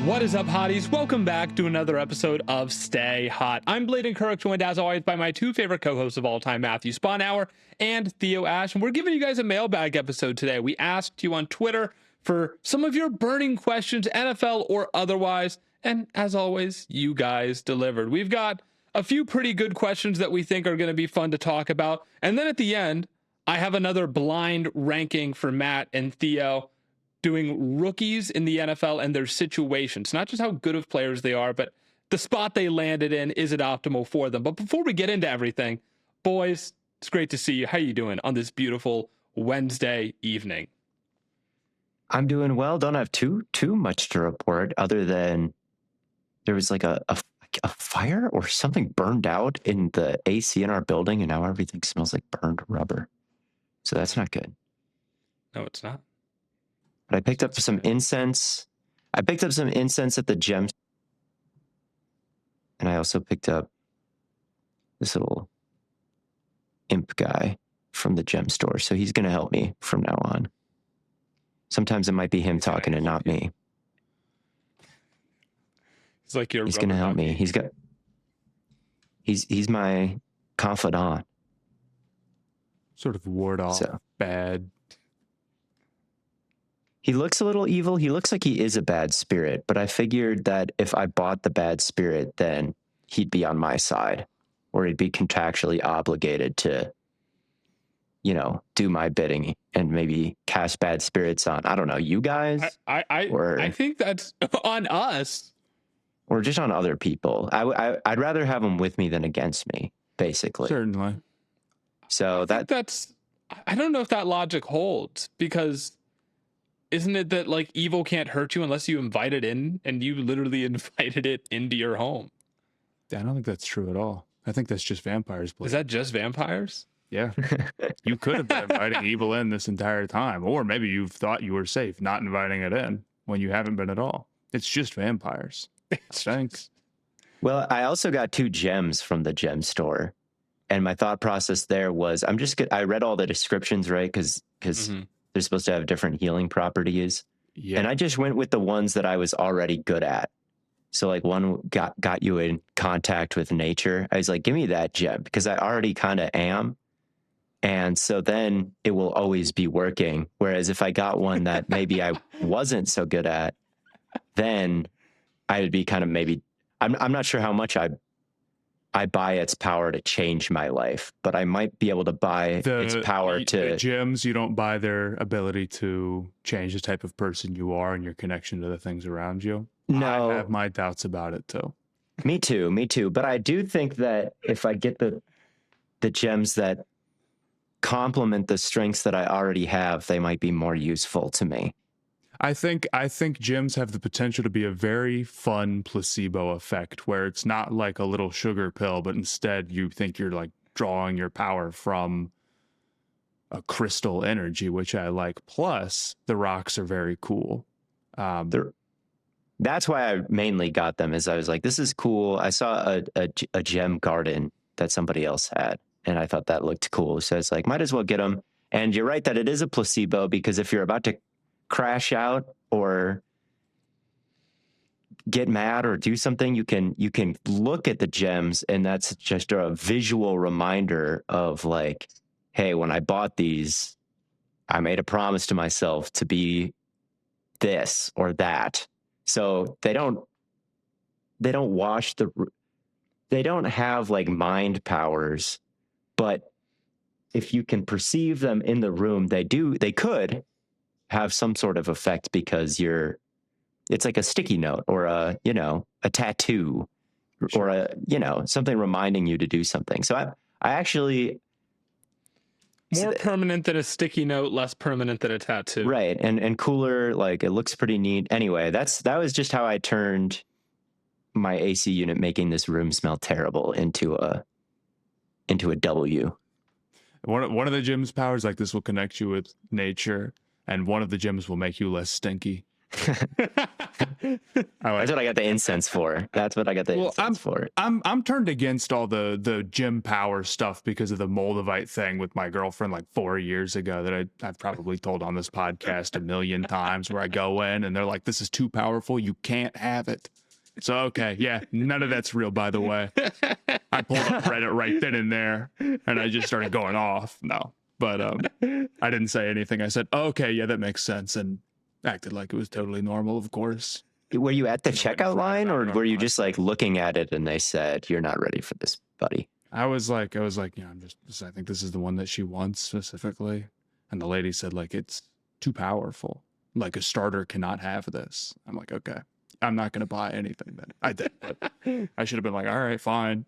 What is up, hotties? Welcome back to another episode of Stay Hot. I'm Blaiden Kirk, joined as always by my two favorite co-hosts of all time, Matthew Sponhour and Theo Ash, and we're giving you guys a mailbag episode today. We asked you on Twitter for some of your burning questions, NFL or otherwise, and as always, you guys delivered. We've got a few pretty good questions that we think are going to be fun to talk about, and then at the end, I have another blind ranking for Matt and Theo, doing rookies in the NFL and their situations, not just how good of players they are, but the spot they landed in, is it optimal for them? But before we get into everything, boys, it's great to see you. How you doing on this beautiful Wednesday evening? I'm doing well. Don't have too much to report other than there was like a fire or something burned out in the AC in our building, and now everything smells like burned rubber. So that's not good. No, it's not. But I picked up some incense. I picked up some incense at the gem. And I also picked up this little imp guy from the gem store. So he's going to help me from now on. Sometimes it might be him talking and not me. It's like he's going to help me. He's my confidant. Sort of ward off bad. He looks a little evil. He looks like he is a bad spirit, but I figured that if I bought the bad spirit, then he'd be on my side, or he'd be contractually obligated to, do my bidding and maybe cast bad spirits on, I don't know, you guys? I think that's on us. Or just on other people. I'd rather have them with me than against me, basically. Certainly. So I don't know if that logic holds, because isn't it that like evil can't hurt you unless you invite it in, and you literally invited it into your home? I don't think that's true at all. I think that's just vampires. Is that just vampires? Yeah. You could have been inviting evil in this entire time, or maybe you've thought you were safe not inviting it in when you haven't been at all. It's just vampires. Thanks. Well, I also got 2 gems from the gem store. And my thought process there was, I read all the descriptions, right? Because they're supposed to have different healing properties. Yeah. And I just went with the ones that I was already good at. So like one got you in contact with nature. I was like, give me that gem, because I already kind of am. And so then it will always be working. Whereas if I got one that maybe I wasn't so good at, then I would be kind of maybe, I'm not sure how much I buy its power to change my life, but I might be able to buy its power to... The gems, you don't buy their ability to change the type of person you are and your connection to the things around you. No. I have my doubts about it, too. Me too. But I do think that if I get the gems that complement the strengths that I already have, they might be more useful to me. I think gems have the potential to be a very fun placebo effect, where it's not like a little sugar pill, but instead you think you're like drawing your power from a crystal energy, which I like. Plus, the rocks are very cool. That's why I mainly got them, is I was like, this is cool. I saw a gem garden that somebody else had, and I thought that looked cool. So it's like, might as well get them. And you're right that it is a placebo, because if you're about to crash out or get mad or do something, you can look at the gems, and that's just a visual reminder of like, hey, when I bought these, I made a promise to myself to be this or that. So they don't have like mind powers, but if you can perceive them in the room, they could have some sort of effect, because it's like a sticky note or a tattoo, sure, or something reminding you to do something. So I actually more permanent than a sticky note, less permanent than a tattoo. Right. And cooler, like it looks pretty neat. Anyway, that was just how I turned my AC unit, making this room smell terrible, into a W. One of the gym's powers, like, this will connect you with nature, and one of the gyms will make you less stinky. That's what I got the incense for. That's what I got the incense for. I'm turned against all the gym power stuff because of the Moldavite thing with my girlfriend like 4 years ago that I've probably told on this podcast a million times, where I go in and they're like, this is too powerful. You can't have it. So, okay. Yeah. None of that's real, by the way. I pulled up Reddit right then and there and I just started going off. No, but I didn't say anything. I said, okay, yeah, that makes sense. And acted like it was totally normal, of course. Were you at the checkout line, or were you just like looking at it and they said, you're not ready for this, buddy? I was like, yeah, I think this is the one that she wants specifically. And the lady said, like, it's too powerful. Like, a starter cannot have this. I'm like, okay, I'm not going to buy anything then. I did, but I should have been like, all right, fine.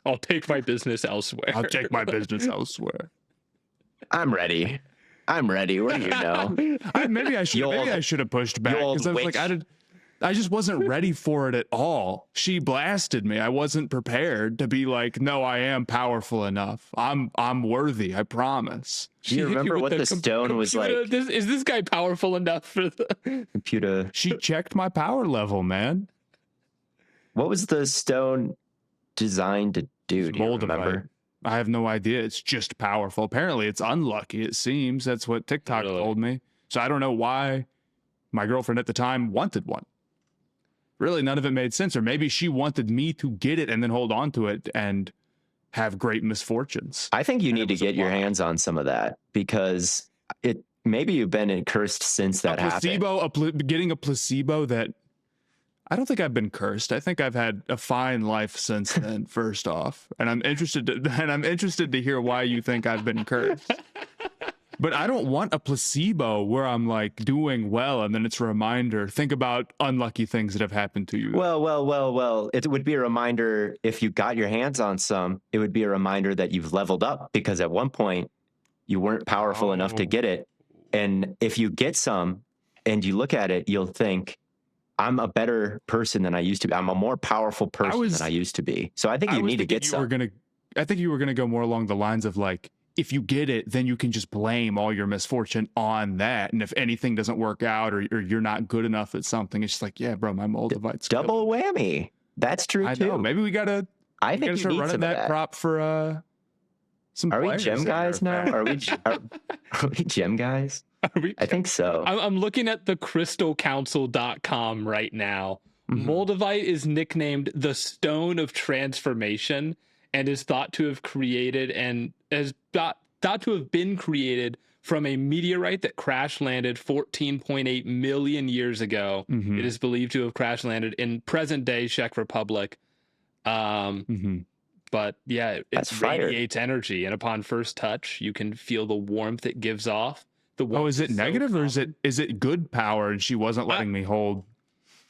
I'll take my business elsewhere. I'll take my business elsewhere. I'm ready. What do you know? Maybe I should have pushed back, because I was like, I just wasn't ready for it at all. She blasted me. I wasn't prepared to be like, no, I am powerful enough. I'm worthy. I promise. Do you remember what the stone was like? Is this guy powerful enough for the computer? She checked my power level, man. What was the stone designed to do? Do you remember? I have no idea. It's just powerful. Apparently, it's unlucky, it seems. That's what TikTok told me. So I don't know why my girlfriend at the time wanted one. Really, none of it made sense. Or maybe she wanted me to get it and then hold on to it and have great misfortunes. I think you need to get your hands on some of that, because maybe you've been cursed since that happened. Getting a placebo that... I don't think I've been cursed. I think I've had a fine life since then, first off. And I'm interested to hear why you think I've been cursed. But I don't want a placebo where I'm like doing well and then it's a reminder. Think about unlucky things that have happened to you. Well. It would be a reminder, if you got your hands on some, it would be a reminder that you've leveled up, because at one point you weren't powerful enough to get it. And if you get some and you look at it, you'll think, I'm a better person than I used to be. I'm a more powerful person than I used to be. So I think you need to get some. I think you were going to go more along the lines of like, if you get it, then you can just blame all your misfortune on that. And if anything doesn't work out or you're not good enough at something, it's just like, yeah, bro, my Moldavite's double whammy. That's true too. I know. Maybe we got to start running that prop for some Are we players gym guys now? Are we gym guys? I think so. I'm looking at the crystalcouncil.com right now. Mm-hmm. Moldavite is nicknamed the Stone of Transformation and is thought to have been created from a meteorite that crash landed 14.8 million years ago. Mm-hmm. It is believed to have crash landed in present day Czech Republic. But yeah, it radiates energy, and upon first touch, you can feel the warmth it gives off. Is it negative or is it good power? And she wasn't letting me hold.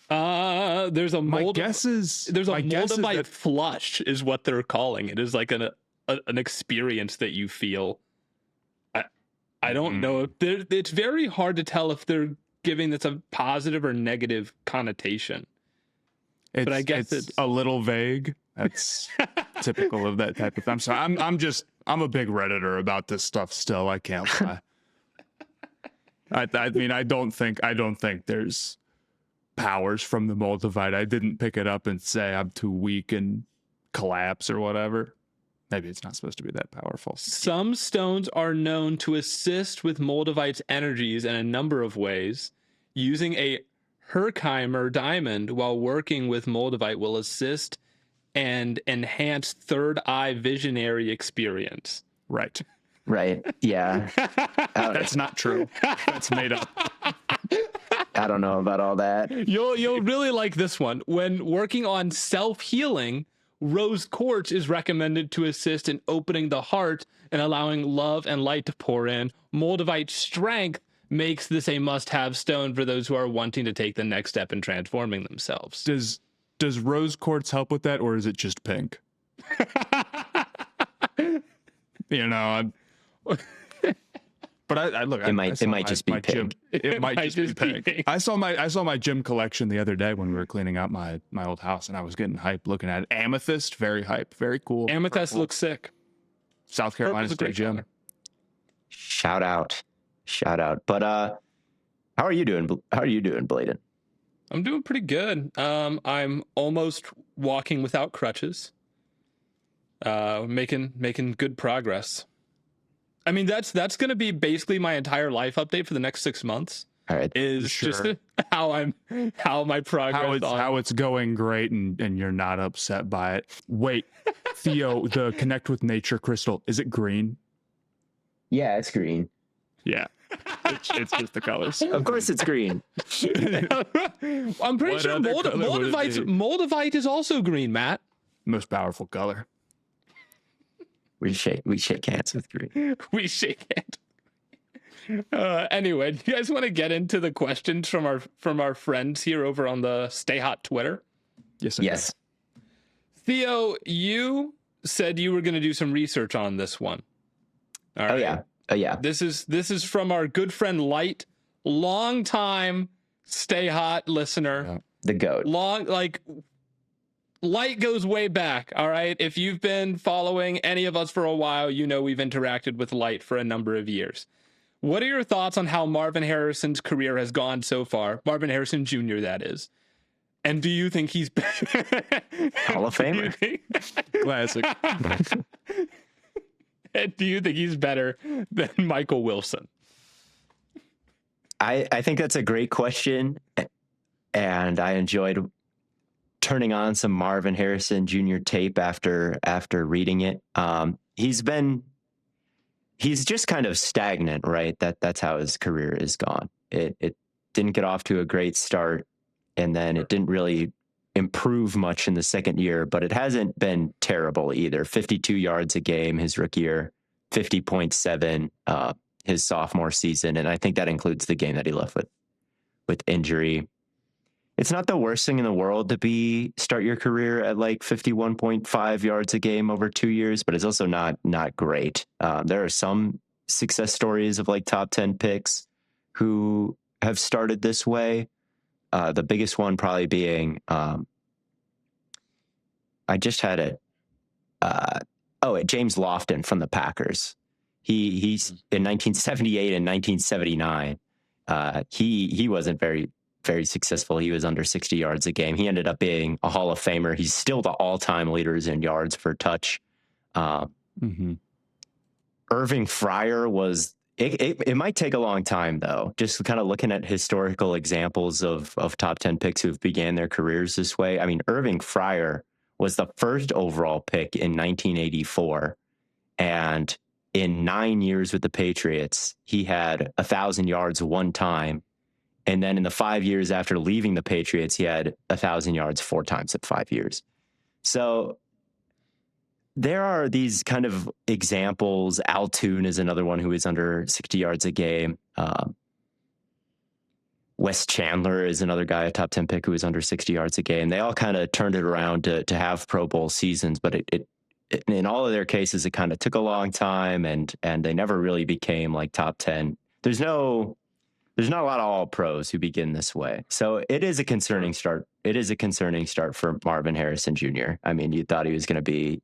There's a Moldavite flush is what they're calling it. Is like an experience that you feel. I don't know if it's very hard to tell if they're giving this a positive or negative connotation. But I guess it's a little vague. That's typical of that type of thing. So I'm a big Redditor about this stuff still. I can't lie. I mean, I don't think there's powers from the Moldavite. I didn't pick it up and say I'm too weak and collapse or whatever. Maybe it's not supposed to be that powerful. Some stones are known to assist with Moldavite's energies in a number of ways. Using a Herkimer diamond while working with Moldavite will assist and enhance third eye visionary experience. Right. Yeah. That's not true. That's made up. I don't know about all that. You'll really like this one. When working on self-healing, rose quartz is recommended to assist in opening the heart and allowing love and light to pour in. Moldavite strength makes this a must-have stone for those who are wanting to take the next step in transforming themselves. Does rose quartz help with that, or is it just pink? But I look. It might just be pink. It might just be pink. I saw my gym collection the other day when we were cleaning out my old house, and I was getting hype looking at it. Amethyst, very hype, very cool. Amethyst looks sick. South Carolina State Gym. Shout out. But how are you doing? Blaiden? I'm doing pretty good. I'm almost walking without crutches. Making good progress. I mean, that's going to be basically my entire life update for the next 6 months. All right. Is just how my progress how it's going great and you're not upset by it. Wait, Theo, the Connect with Nature crystal, is it green? Yeah, it's green. Yeah. It's just the colors. Of course it's green. I'm pretty sure Moldavite is also green, Matt. Most powerful color. We shake hands with green. We shake hands. Anyway, do you guys want to get into the questions from our friends here over on the Stay Hot Twitter? Yes. Theo, you said you were going to do some research on this one. All right. Oh yeah. This is from our good friend Light, long time Stay Hot listener. Yeah. The GOAT. Light goes way back, all right? If you've been following any of us for a while, you know we've interacted with Light for a number of years. What are your thoughts on how Marvin Harrison's career has gone so far? Marvin Harrison Jr., that is. And do you think he's Hall of Famer? Classic. And do you think he's better than Michael Wilson? I think that's a great question, and I enjoyed turning on some Marvin Harrison Jr. tape after reading it. He's just kind of stagnant, right? That's how his career is gone. It didn't get off to a great start, and then it didn't really improve much in the second year, but it hasn't been terrible either. 52 yards a game his rookie year, 50.7 his sophomore season, and I think that includes the game that he left with injury. It's not the worst thing in the world to start your career at like 51.5 yards a game over 2 years, but it's also not great. There are some success stories of like top 10 picks who have started this way. The biggest one probably being, I just had it. James Lofton from the Packers. He's in 1978 and 1979. He wasn't very successful. He was under 60 yards a game. He ended up being a Hall of Famer. He's still the all-time leaders in yards per touch. Irving Fryer was. It might take a long time though. Just kind of looking at historical examples of top 10 picks who've began their careers this way. I mean, Irving Fryer was the first overall pick in 1984, and in 9 years with the Patriots, he had 1,000 yards one time. And then in the 5 years after leaving the Patriots, he had 1,000 yards 4 times in 5 years. So there are these kind of examples. Al Toon is another one who is under 60 yards a game. Wes Chandler is another guy, a top 10 pick who is under 60 yards a game. They all kind of turned it around to have Pro Bowl seasons, but it in all of their cases, it kind of took a long time, and they never really became like top 10. There's not a lot of all pros who begin this way. So it is a concerning start. It is a concerning start for Marvin Harrison Jr. I mean, you thought he was going to be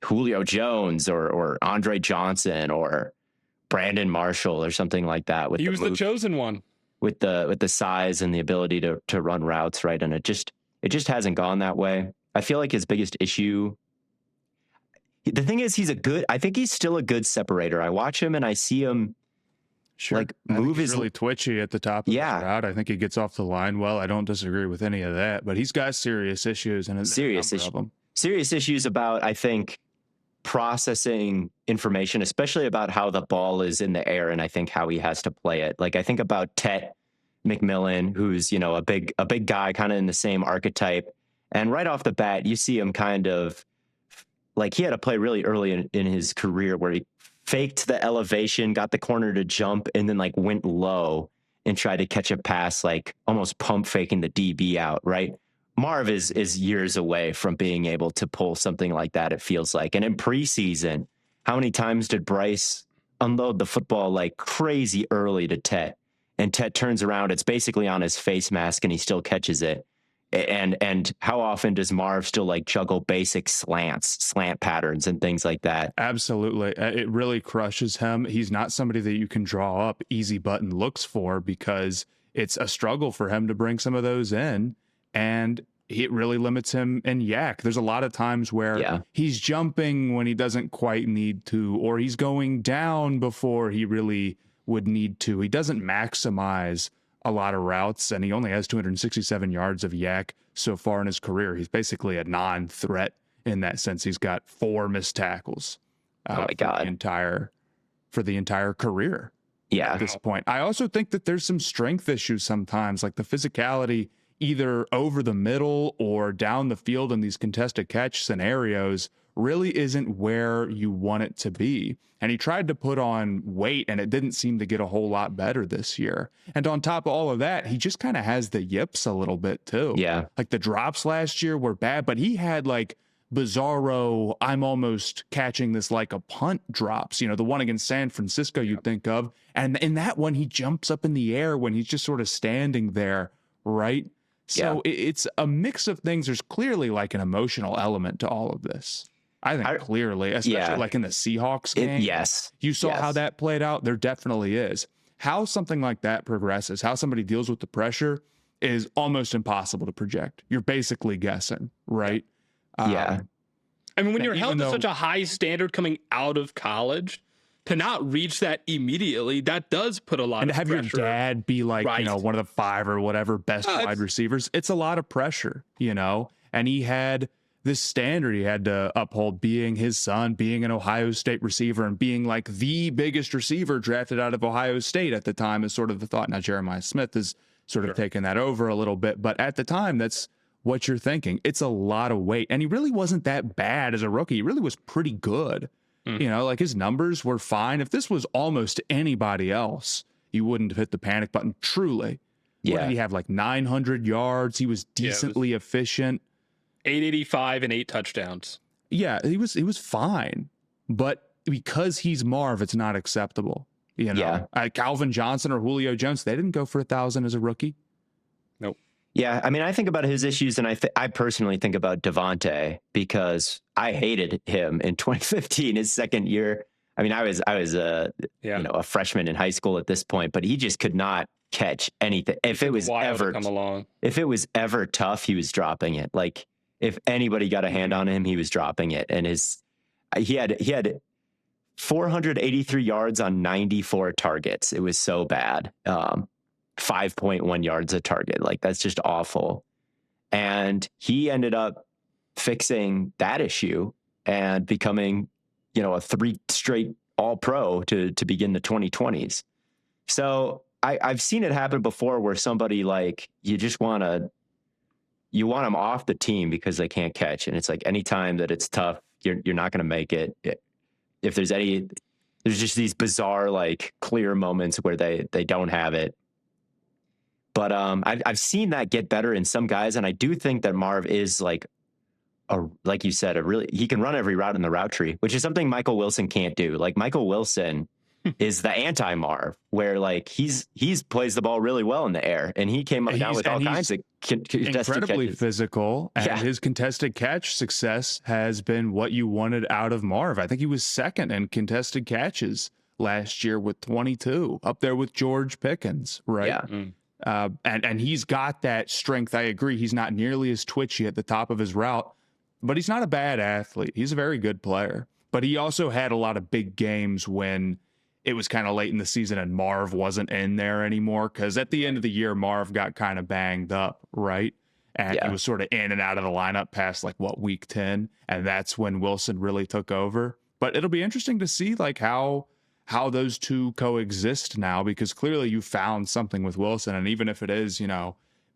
Julio Jones or Andre Johnson or Brandon Marshall or something like that. He was the chosen one. With the size and the ability to run routes, right? And it just hasn't gone that way. I feel like his biggest issue, the thing is, I think he's still a good separator. I watch him and I see him move he's really twitchy at the top of the route. I think he gets off the line well. I don't disagree with any of that, but he's got serious issues and serious issues about, I think, processing information, especially about how the ball is in the air, and I think how he has to play it. Like I think about Tet McMillan, who's a big guy, kind of in the same archetype, and right off the bat, you see him kind of like he had to play really early in his career where he faked the elevation, got the corner to jump, and then like went low and tried to catch a pass, like almost pump faking the DB out, right? Marv is years away from being able to pull something like that, it feels like. And in preseason, how many times did Bryce unload the football like crazy early to Tet? And Tet turns around, it's basically on his face mask, and he still catches it. And how often does Marv still like juggle basic slant patterns and things like that? Absolutely. It really crushes him. He's not somebody that you can draw up easy button looks for, because it's a struggle for him to bring some of those in, and it really limits him in yak. There's a lot of times where he's jumping when he doesn't quite need to, or he's going down before he really would need to. He doesn't maximize a lot of routes, and he only has 267 yards of yak so far in his career. He's basically a non-threat in that sense. He's got 4 missed tackles for the entire career. At this point. I also think that there's some strength issues sometimes, like the physicality either over the middle or down the field in these contested catch scenarios really isn't where you want it to be. And he tried to put on weight, and it didn't seem to get a whole lot better this year. And on top of all of that, he just kind of has the yips a little bit too. Like the drops last year were bad, but he had like bizarro, I'm almost catching this like a punt drops, the one against San Francisco you'd think of. And in that one, he jumps up in the air when he's just sort of standing there, right? So it's a mix of things. There's clearly like an emotional element to all of this. I think clearly, especially like in the Seahawks game. You saw how that played out. There definitely is. How something like that progresses, how somebody deals with the pressure is almost impossible to project. You're basically guessing, right? I mean, when you're held to such a high standard coming out of college, to not reach that immediately, that does put a lot of pressure. And have your dad be like, one of the 5 or whatever best wide receivers. It's a lot of pressure, and he had this standard he had to uphold, being his son, being an Ohio State receiver, and being like the biggest receiver drafted out of Ohio State at the time is sort of the thought. Now, Jeremiah Smith is sort of taken that over a little bit, but at the time, that's what you're thinking. It's a lot of weight, and he really wasn't that bad as a rookie. He really was pretty good. Like his numbers were fine. If this was almost anybody else, you wouldn't have hit the panic button. Truly. What did he have? Like 900 yards. He was decently efficient. 885 and 8 touchdowns. Yeah, he was fine. But because he's Marv, it's not acceptable. Calvin Johnson or Julio Jones, they didn't go for 1,000 as a rookie. Nope. Yeah, I mean, I think about his issues, and I personally think about Devontae because I hated him in 2015, his second year. I mean, I was a freshman in high school at this point, but he just could not catch anything. If it was ever tough, he was dropping it. Like if anybody got a hand on him, he was dropping it. And he had 483 yards on 94 targets. It was so bad. 5.1 yards a target. Like that's just awful. And he ended up fixing that issue and becoming, a 3 straight all-pro to begin the 2020s. So I've seen it happen before where somebody like you want them off the team because they can't catch. And it's like anytime that it's tough, you're not going to make it. If there's just these bizarre, like clear moments where they don't have it. But I've seen that get better in some guys, and I do think that Marv is like you said, he can run every route in the route tree, which is something Michael Wilson can't do. Like Michael Wilson is the anti-Marv, where like he's plays the ball really well in the air, and he came up down with all kinds of incredibly catches. Physical, and his contested catch success has been what you wanted out of Marv. I think he was second in contested catches last year with 22, up there with George Pickens, right? Yeah. And he's got that strength. I agree. He's not nearly as twitchy at the top of his route, but he's not a bad athlete. He's a very good player. But he also had a lot of big games when it was kind of late in the season and Marv wasn't in there anymore. Because at the end of the year, Marv got kind of banged up, right? And he was sort of in and out of the lineup past week 10. And that's when Wilson really took over. But it'll be interesting to see like how those two coexist now, because clearly you found something with Wilson. And even if it is,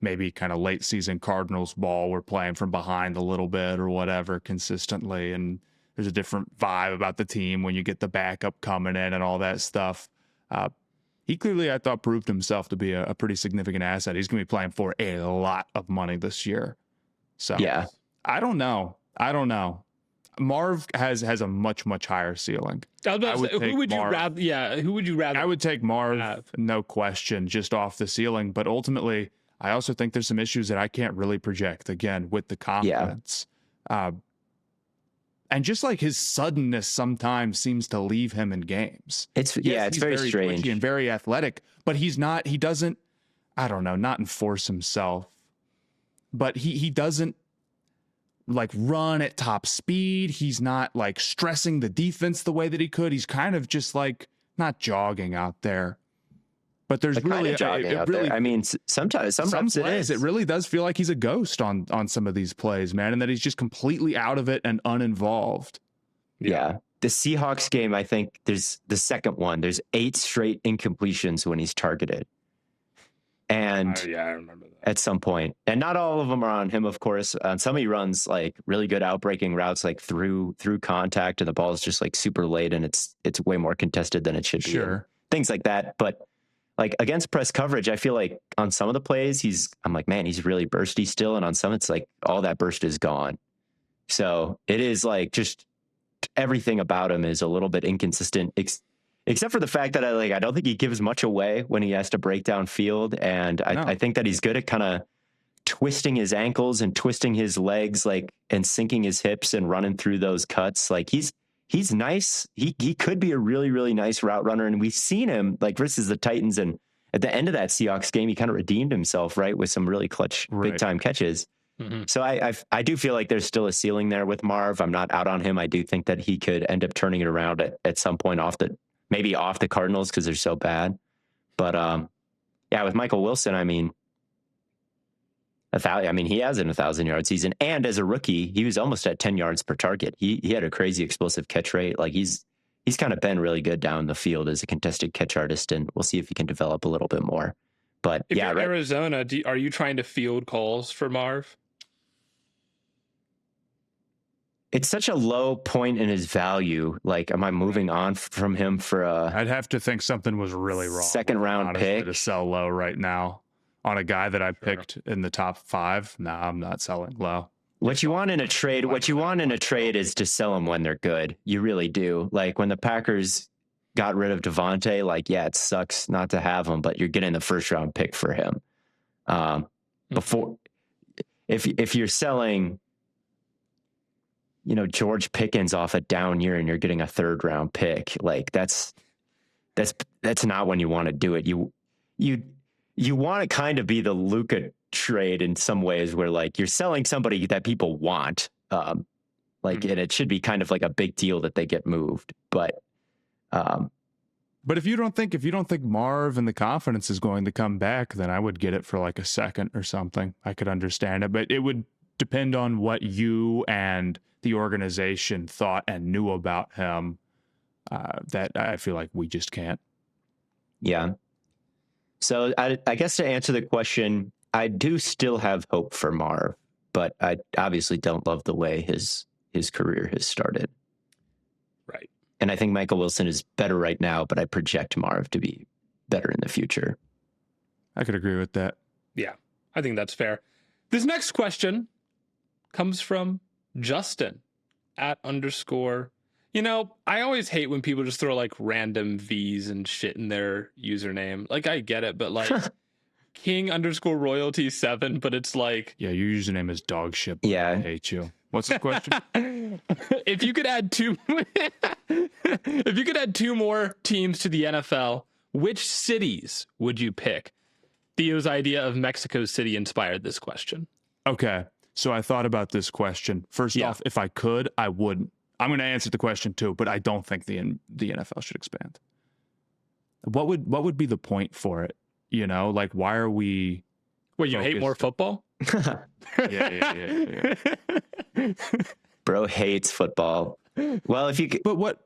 maybe kind of late season Cardinals ball, we're playing from behind a little bit or whatever consistently. And there's a different vibe about the team when you get the backup coming in and all that stuff. He clearly, I thought, proved himself to be a pretty significant asset. He's going to be playing for a lot of money this year. So I don't know. Marv has a much higher ceiling. I was about to say, who would you rather? I would take Marv, no question, just off the ceiling. But ultimately, I also think there's some issues that I can't really project, again, with the confidence. And just like his suddenness sometimes seems to leave him in games. It's very strange and very athletic, but he doesn't I don't know, not enforce himself, but he doesn't like run at top speed. He's not like stressing the defense the way that he could. He's kind of just like not jogging out there. But there's But really jogging out really, there. I mean, sometimes some reps plays it really does feel like he's a ghost on some of these plays, man, and that he's just completely out of it and uninvolved. Yeah. The Seahawks game, I think there's the second one. There's 8 straight incompletions when he's targeted. And I remember that. At some point, and not all of them are on him, of course. Some he runs like really good outbreaking routes, like through contact, and the ball is just like super late, and it's way more contested than it should be. Sure, things like that. But like against press coverage, I feel like on some of the plays, I'm like, man, he's really bursty still, and on some, it's like all that burst is gone. So it is like just everything about him is a little bit inconsistent, except for the fact that I don't think he gives much away when he has to break down field. And I think that he's good at kind of twisting his ankles and twisting his legs, like, and sinking his hips and running through those cuts. Like he's nice. He could be a really, really nice route runner. And we've seen him like versus the Titans. And at the end of that Seahawks game, he kind of redeemed himself, right, with some really clutch, big time catches. Mm-hmm. So I do feel like there's still a ceiling there with Marv. I'm not out on him. I do think that he could end up turning it around at some point maybe off the Cardinals because they're so bad. But yeah, with Michael Wilson, I mean, he has an 1,000-yard season, and as a rookie, he was almost at 10 yards per target. He had a crazy explosive catch rate. Like he's kind of been really good down the field as a contested catch artist, and we'll see if he can develop a little bit more. But if you're Arizona, are you trying to field calls for Marv? It's such a low point in his value. Like, am I moving on from him for I'd have to think something was really wrong. Second round pick to sell low right now on a guy that I picked in the top 5. No, I'm not selling low. What you want in a trade is to sell them when they're good. You really do. Like when the Packers got rid of Devontae, like, yeah, it sucks not to have him, but you're getting the first round pick for him. Before, if you're selling, George Pickens off a down year and you're getting a 3rd round pick, like that's not when you want to do it. You want to kind of be the Luka trade in some ways where like you're selling somebody that people want, and it should be kind of like a big deal that they get moved. But if you don't think Marv and the confidence is going to come back, then I would get it for like a 2nd or something. I could understand it, but it would depend on what you and the organization thought and knew about him. That I feel like we just can't. Yeah. So I guess to answer the question, I do still have hope for Marv, but I obviously don't love the way his career has started. Right. And I think Michael Wilson is better right now, but I project Marv to be better in the future. I could agree with that. Yeah, I think that's fair. This next question comes from Justin @_. I always hate when people just throw like random V's and shit in their username. Like I get it, but like King_royalty7, but it's like, yeah, your username is dog shit. Yeah, I hate you. What's the question? If you could add two more teams to the NFL, which cities would you pick? Theo's idea of Mexico City inspired this question. Okay. So I thought about this question. First off, if I could, I wouldn't. I'm going to answer the question too, but I don't think the NFL should expand. What would be the point for it? Like why are we? What, you hate more football? Yeah. Bro hates football. Well, if you could, but what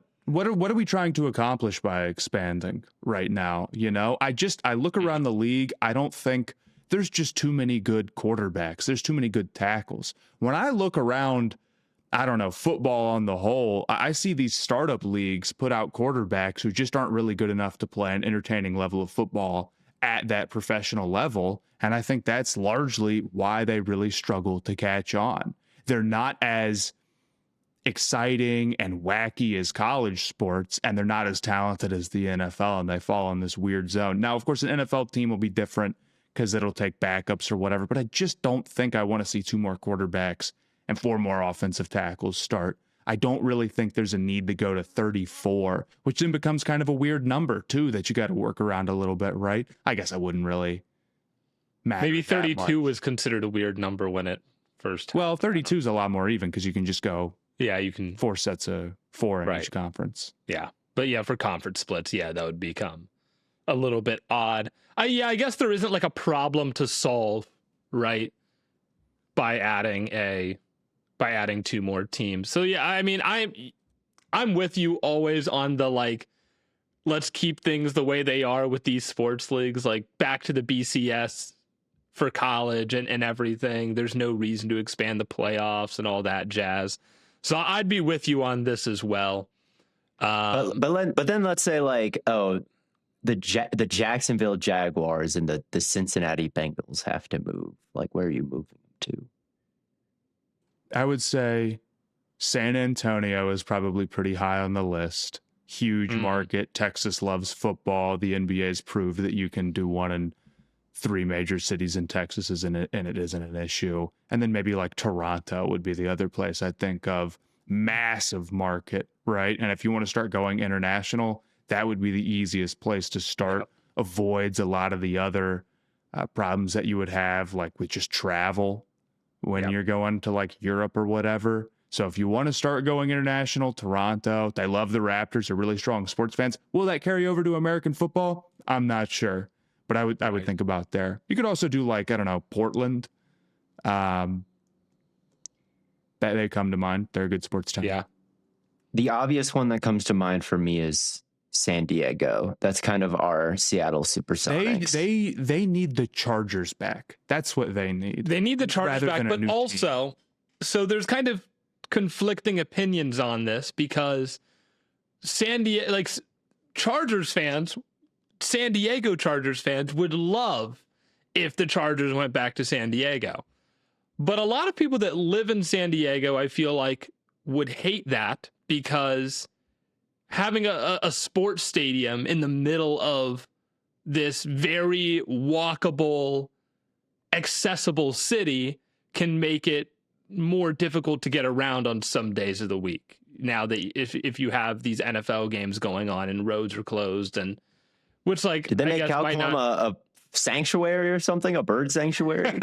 are we trying to accomplish by expanding right now? I look around the league. I don't think there's just too many good quarterbacks. There's too many good tackles. When I look around, I don't know, football on the whole, I see these startup leagues put out quarterbacks who just aren't really good enough to play an entertaining level of football at that professional level. And I think that's largely why they really struggle to catch on. They're not as exciting and wacky as college sports, and they're not as talented as the NFL, and they fall in this weird zone. Now, of course, an NFL team will be different because it'll take backups or whatever, but I just don't think I want to see 2 more quarterbacks and 4 more offensive tackles start. I don't really think there's a need to go to 34, which then becomes kind of a weird number too that you got to work around a little bit, right? I guess I wouldn't really matter. Maybe that 32 much. was considered a weird number when it first happened. Well, 32 is a lot more even because you can just go you can 4 sets of 4 in Right. each conference. Yeah. But yeah, for conference splits, that would become a little bit odd. I guess there isn't like a problem to solve, right? By adding 2 more teams. So yeah, I mean, I'm with you always on the like, let's keep things the way they are with these sports leagues, like back to the BCS for college and everything. There's no reason to expand the playoffs and all that jazz. So I'd be with you on this as well. But then let's say like, oh, the Jacksonville Jaguars and the Cincinnati Bengals have to move. Like, where are you moving to? I would say San Antonio is probably pretty high on the list. Huge market. Texas loves football. The NBA's proved that you can do 1 in 3 major cities in Texas, and it isn't an issue. And then maybe like Toronto would be the other place I think of. Massive market, right? And if you want to start going international, that would be the easiest place to start. Yep. Avoids a lot of the other problems that you would have, like with just travel when you're going to like Europe or whatever. So if you want to start going international, Toronto, they love the Raptors, they're really strong sports fans. Will that carry over to American football? I'm not sure, but I would think about there. You could also do like, I don't know, Portland. That they come to mind. They're a good sports town. Yeah. The obvious one that comes to mind for me is San Diego. That's kind of our Seattle Supersonics. They need the Chargers back. That's what they need. They need the Chargers back, but also, so there's kind of conflicting opinions on this because Chargers fans, San Diego Chargers fans would love if the Chargers went back to San Diego. But a lot of people that live in San Diego, I feel like, would hate that because having a sports stadium in the middle of this very walkable, accessible city can make it more difficult to get around on some days of the week. Now that if you have these NFL games going on and roads are closed, and which like did they make Calcom a sanctuary or something, a bird sanctuary?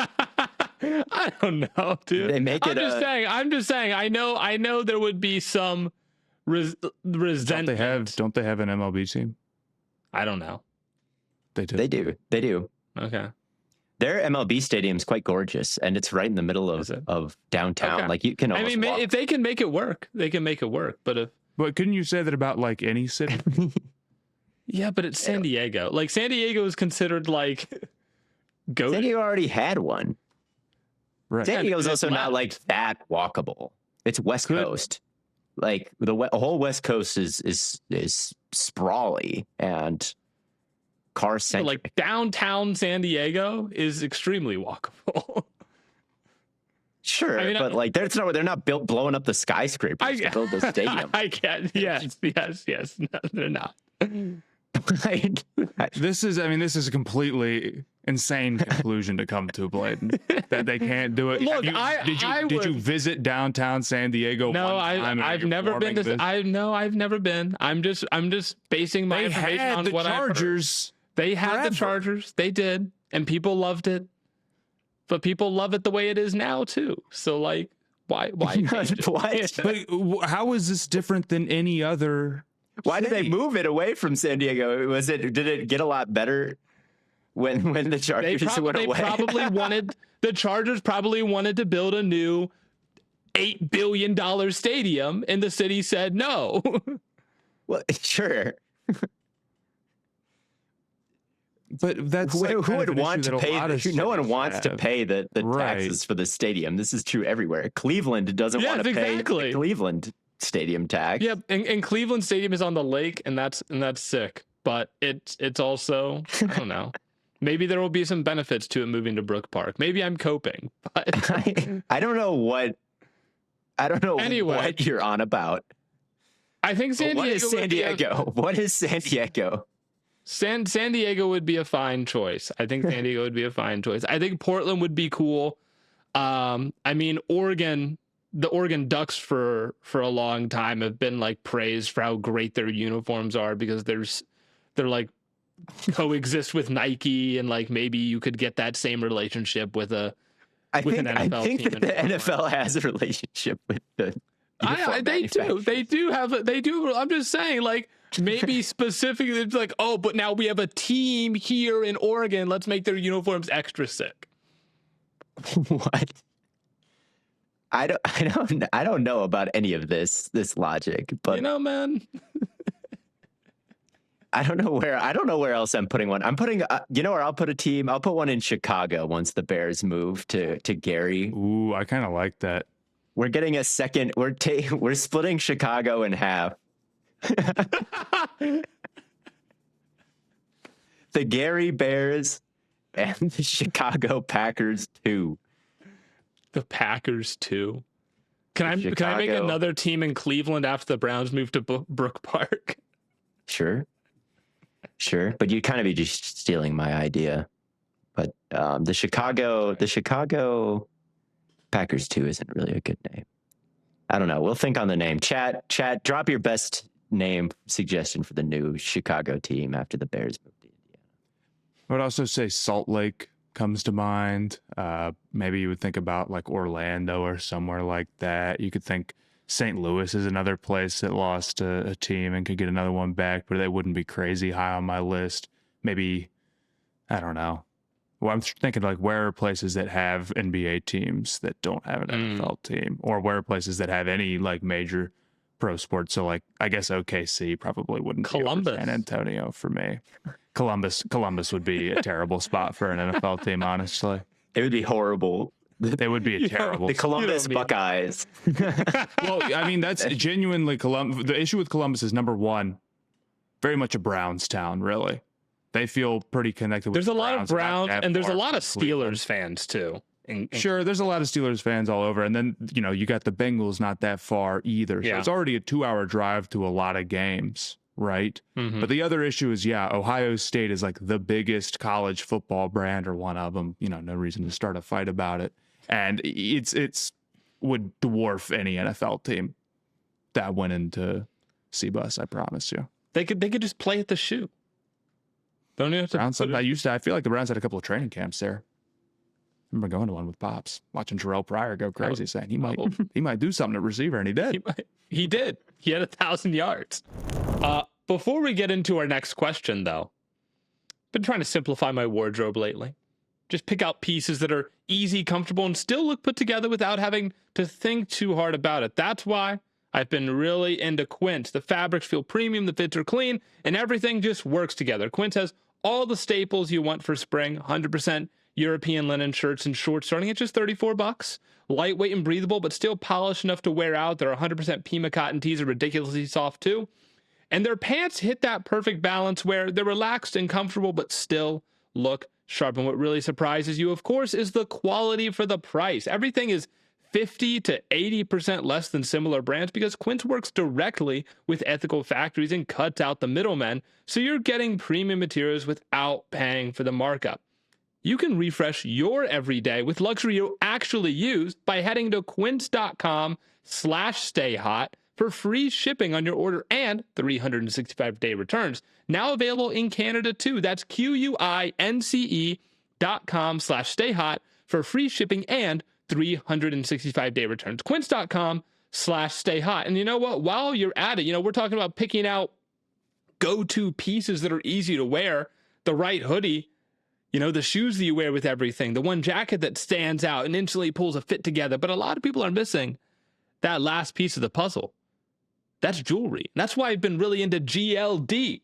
I don't know, dude. They make it. I'm just saying. I know there would be some resentment. Don't they have an MLB team? I don't know. They do. They do. Okay. Their MLB stadium is quite gorgeous, and it's right in the middle of downtown. Okay. Like you can almost walk. If they can make it work, they can make it work. But couldn't you say that about like any city? Yeah, but it's San Diego. Like San Diego is considered like. San Diego already had one. Right. San Diego's also not like that walkable. It's West Coast. Like the whole West Coast is sprawly and car centric. Like downtown San Diego is extremely walkable. Sure, I mean, but like they're not blowing up the skyscrapers to build the stadium. I get yes. No, they're not. This is a completely insane conclusion to come to, Blaiden. That they can't do it. Look, did you visit downtown San Diego? No, I've never been to. I've never been. I'm just basing my information on what Chargers. They had the Chargers. They did, and people loved it. But people love it the way it is now too. So like, why? But how is this different than any other? Why did they move it away from San Diego? Did it get a lot better when the Chargers went away? The Chargers probably wanted to build a new $8 billion stadium, and the city said no. Well, sure. But that's who would want to pay? No one wants to pay the taxes for the stadium. This is true everywhere. Cleveland doesn't want to pay the Cleveland stadium tax. Yeah, and Cleveland Stadium is on the lake, and that's sick. But it's also, I don't know. Maybe there will be some benefits to it moving to Brook Park. Maybe I'm coping, but I don't know what you're on about. I think San Diego. What is San Diego? What is San Diego? San Diego would be a fine choice. I think San Diego would be a fine choice. I think Portland would be cool. I mean, the Oregon Ducks for a long time have been like praised for how great their uniforms are because they're like coexist with Nike, and like maybe you could get that same relationship with an I NFL think team that the NFL has a relationship with the they do. I'm just saying, like, maybe specifically it's like, oh, but now we have a team here in Oregon, let's make their uniforms extra sick. What? I don't know about any of this logic, but you know, man, I don't know where else I'm putting one. I'm putting where I'll put a team. I'll put one in Chicago once the Bears move to Gary. Ooh, I kind of like that. We're getting a second. We're splitting Chicago in half. The Gary Bears and the Chicago Packers 2. The Packers 2. Can I make another team in Cleveland after the Browns move to Brook Park? Sure, but you'd kind of be just stealing my idea. But the Chicago Packers 2 isn't really a good name. I don't know. We'll think on the name. Chat, drop your best name suggestion for the new Chicago team after the Bears move to Indiana. I would also say Salt Lake comes to mind. Maybe you would think about like Orlando or somewhere like that. You could think St. Louis is another place that lost a team and could get another one back, but they wouldn't be crazy high on my list. Maybe, I don't know. Well, I'm thinking like where are places that have NBA teams that don't have an NFL team, or where are places that have any like major pro sports. So like, I guess OKC probably wouldn't be over San Antonio for me. Columbus would be a terrible spot for an NFL team, honestly. It would be horrible. They would be a terrible. The Columbus Buckeyes. Well, I mean, that's genuinely Columbus. The issue with Columbus is, number one, very much a Browns town, really. They feel pretty connected with There's a lot Browns, of Browns, and there's a lot of Steelers fans, too. Sure, there's a lot of Steelers fans all over. And then, you got the Bengals not that far either. So it's already a 2-hour drive to a lot of games, right? Mm-hmm. But the other issue is, Ohio State is like the biggest college football brand, or one of them. No reason to start a fight about it. And it's would dwarf any NFL team that went into C-Bus, I promise you. They could just play at the shoe. Don't you have to? Browns, I feel like the Browns had a couple of training camps there. I remember going to one with Pops, watching Terrell Pryor go crazy, saying he might do something at receiver, and he did. He did. He had 1,000 yards. Before we get into our next question, though, I've been trying to simplify my wardrobe lately. Just pick out pieces that are easy, comfortable, and still look put together without having to think too hard about it. That's why I've been really into Quince. The fabrics feel premium, the fits are clean, and everything just works together. Quince has all the staples you want for spring, 100% European linen shirts and shorts starting at just $34. Lightweight and breathable, but still polished enough to wear out. Their 100% Pima cotton tees are ridiculously soft too. And their pants hit that perfect balance where they're relaxed and comfortable, but still look sharp. And what really surprises you, of course, is the quality for the price. Everything is 50 to 80% less than similar brands because Quince works directly with ethical factories and cuts out the middlemen, so you're getting premium materials without paying for the markup. You can refresh your everyday with luxury you'll actually use by heading to quince.com/stayhot for free shipping on your order and 365-day returns. Now available in Canada too. That's QUINCE.com/stayhot for free shipping and 365-day returns. Quince.com/stayhot. And you know what? While you're at it, we're talking about picking out go-to pieces that are easy to wear, the right hoodie, the shoes that you wear with everything, the one jacket that stands out and instantly pulls a fit together. But a lot of people are missing that last piece of the puzzle. That's jewelry. That's why I've been really into GLD.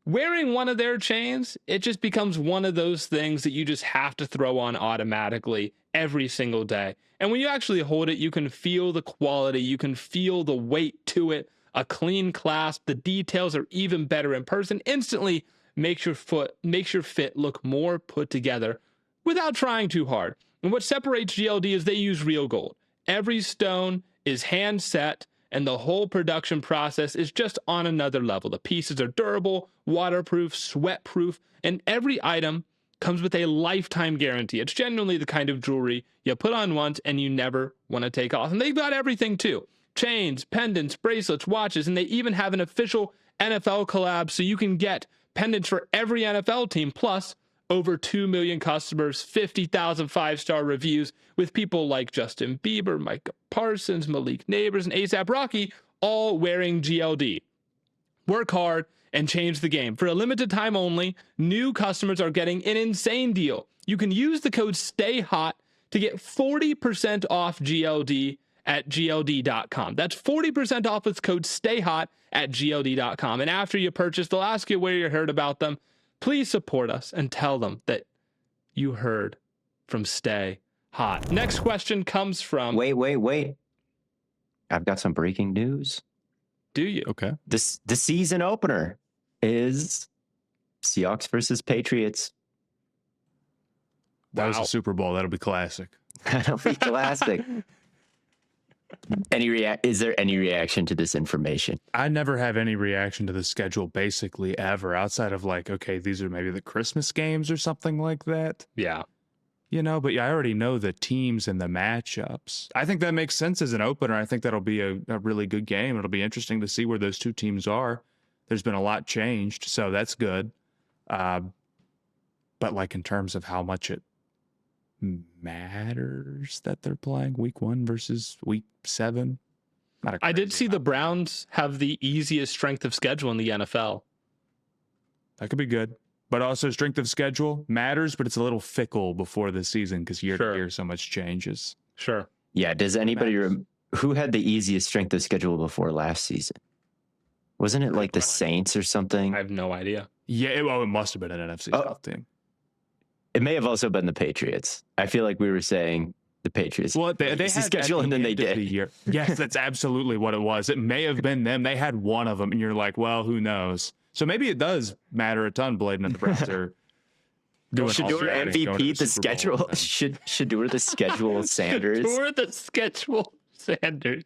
Wearing one of their chains, it just becomes one of those things that you just have to throw on automatically every single day. And when you actually hold it, you can feel the quality. You can feel the weight to it. A clean clasp. The details are even better in person. Instantly makes your fit look more put together without trying too hard. And what separates GLD is they use real gold. Every stone is hand set, and the whole production process is just on another level. The pieces are durable, waterproof, sweat-proof, and every item comes with a lifetime guarantee. It's genuinely the kind of jewelry you put on once and you never want to take off. And they've got everything too. Chains, pendants, bracelets, watches, and they even have an official NFL collab so you can get pendants for every NFL team, plus over 2 million customers, 50,000 5-star reviews with people like Justin Bieber, Micah Parsons, Malik Neighbors, and ASAP Rocky all wearing GLD. Work hard and change the game. For a limited time only, new customers are getting an insane deal. You can use the code STAYHOT to get 40% off GLD at GLD.com. That's 40% off with code STAYHOT at GLD.com. And after you purchase, they'll ask you where you heard about them. Please support us and tell them that you heard from Stay Hot. Next question comes from... Wait. I've got some breaking news. Do you? Okay. The season opener is Seahawks versus Patriots. That was a Super Bowl. That'll be classic. That'll be classic. Is there any reaction to this information? I never have any reaction to the schedule basically ever, outside of like, okay, these are maybe the Christmas games or something like that. Yeah. You know, but I already know the teams and the matchups. I think that makes sense as an opener. I think that'll be a really good game. It'll be interesting to see where those two teams are. There's been a lot changed, so that's good. But like in terms of how much it matters that they're playing week 1 versus week 7. I did see the Browns have the easiest strength of schedule in the NFL. That could be good. But also strength of schedule matters, but it's a little fickle before the season because year to year so much changes. Sure. Yeah. Does anybody who had the easiest strength of schedule before last season? Wasn't it like the Saints or something? I have no idea. Yeah. It must have been an NFC South team. It may have also been the Patriots. I feel like we were saying the Patriots. Well, they had schedule and then they did. The year. Yes, that's absolutely what it was. It may have been them. They had one of them, and you're like, well, who knows? So maybe it does matter a ton. Blaiden and the Browns are doing Shador MVP the schedule. Shador the schedule Sanders. Shador the schedule Sanders.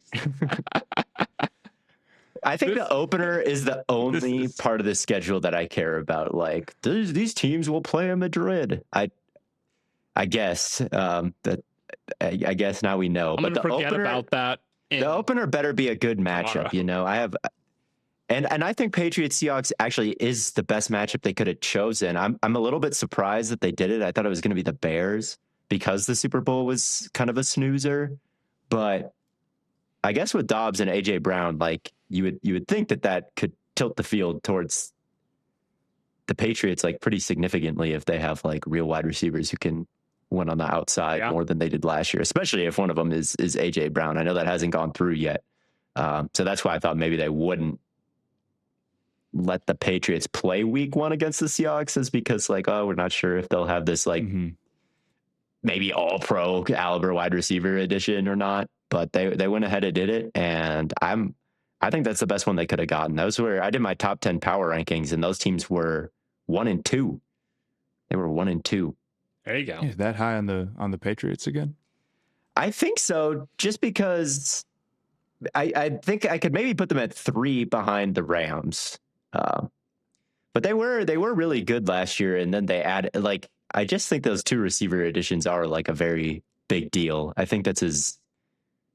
I think the opener is the only part of the schedule that I care about. Like these teams will play in Madrid. I guess that. I guess now we know. I'm gonna forget about that. The opener better be a good matchup. You know, And I think Patriots Seahawks actually is the best matchup they could have chosen. I'm a little bit surprised that they did it. I thought it was going to be the Bears because the Super Bowl was kind of a snoozer. But I guess with Dobbs and AJ Brown, like you would think that could tilt the field towards the Patriots like pretty significantly if they have like real wide receivers who can win on the outside more than they did last year, especially if one of them is AJ Brown. I know that hasn't gone through yet. So that's why I thought maybe they wouldn't let the Patriots play week 1 against the Seahawks, is because like, oh, we're not sure if they'll have this like maybe all pro caliber wide receiver edition or not, but they went ahead and did it. And I think that's the best one they could have gotten. Those were, I did my top 10 power rankings and those teams were 1 and 2. They were 1 and 2. There you go. Yeah, that high on the Patriots again? I think so, just because I think I could maybe put them at 3 behind the Rams. But they were really good last year, and then they added like, I just think those 2 receiver additions are like a very big deal. I think that's as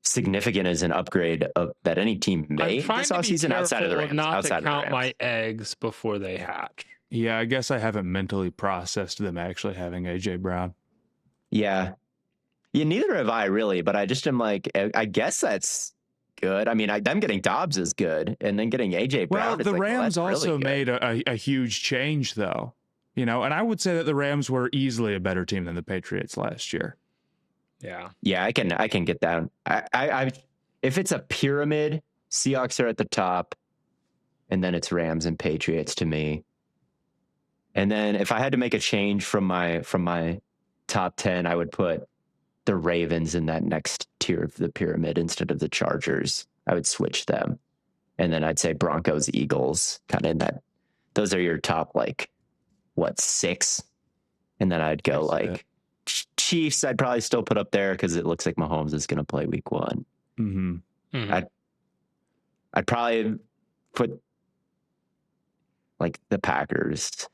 significant as an upgrade that any team made this offseason outside of the Rams. Not outside to count of the my Rams. eggs before they hatch. Yeah, I guess I haven't mentally processed them actually having AJ Brown. Yeah, neither have I really, but I just am like, I guess that's good. I mean, them getting Dobbs is good, and then getting AJ Brown. Well, the Rams also made a huge change, though. You know, and I would say that the Rams were easily a better team than the Patriots last year. Yeah, I can get down. I if it's a pyramid, Seahawks are at the top, and then it's Rams and Patriots to me. And then if I had to make a change from my top 10, I would put the Ravens in that next tier of the pyramid instead of the Chargers. I would switch them. And then I'd say Broncos, Eagles, kind of in that. Those are your top, like, 6? And then I'd go like Chiefs. I'd probably still put up there because it looks like Mahomes is going to play week 1. I'd probably put like the Packers.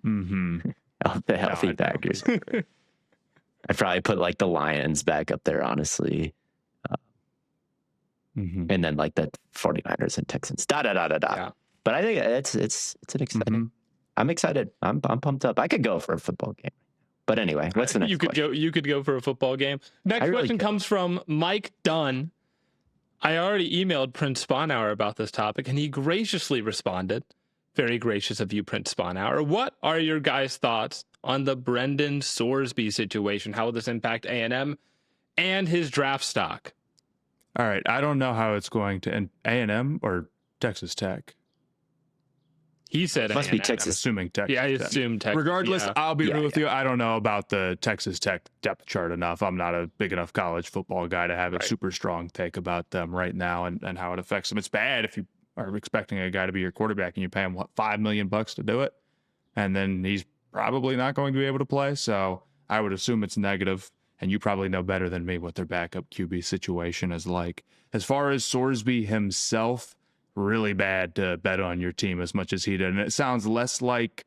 The healthy Packers. I'd probably put like the Lions back up there, honestly. And then like the 49ers and Texans. Yeah. But I think it's an exciting. I'm excited. I'm pumped up. I could go for a football game. But anyway, what's the next question? You could go for a football game. Next question comes from Mike Dunn. I already emailed Prince Spawnhour about this topic, and he graciously responded. Very gracious of you, Prince Spawnhour. What are your guys' thoughts on the Brendan Sorsby situation? How will this impact A&M and his draft stock? All right. I don't know how it's going to end. A&M or Texas Tech? He said must be Texas. I'm assuming Texas. Yeah, I assume Texas. Regardless, yeah. I'll be real with you. I don't know about the Texas Tech depth chart enough. I'm not a big enough college football guy to have a super strong take about them right now and how it affects them. It's bad if you are expecting a guy to be your quarterback and you pay him, what, $5 million to do it? And then he's probably not going to be able to play. So I would assume it's negative. And you probably know better than me what their backup QB situation is like. As far as Sorsby himself, really bad to bet on your team as much as he did. And it sounds less like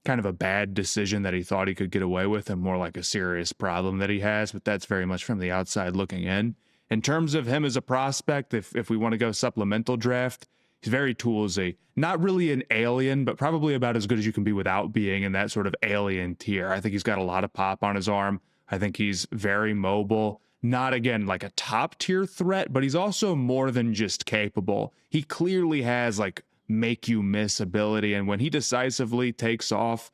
kind of a bad decision that he thought he could get away with and more like a serious problem that he has. But that's very much from the outside looking in. In terms of him as a prospect, if we want to go supplemental draft, he's very toolsy. Not really an alien, but probably about as good as you can be without being in that sort of alien tier. I think he's got a lot of pop on his arm. I think he's very mobile. Not, again, like a top-tier threat, but he's also more than just capable. He clearly has, like, make-you-miss ability, and when he decisively takes off,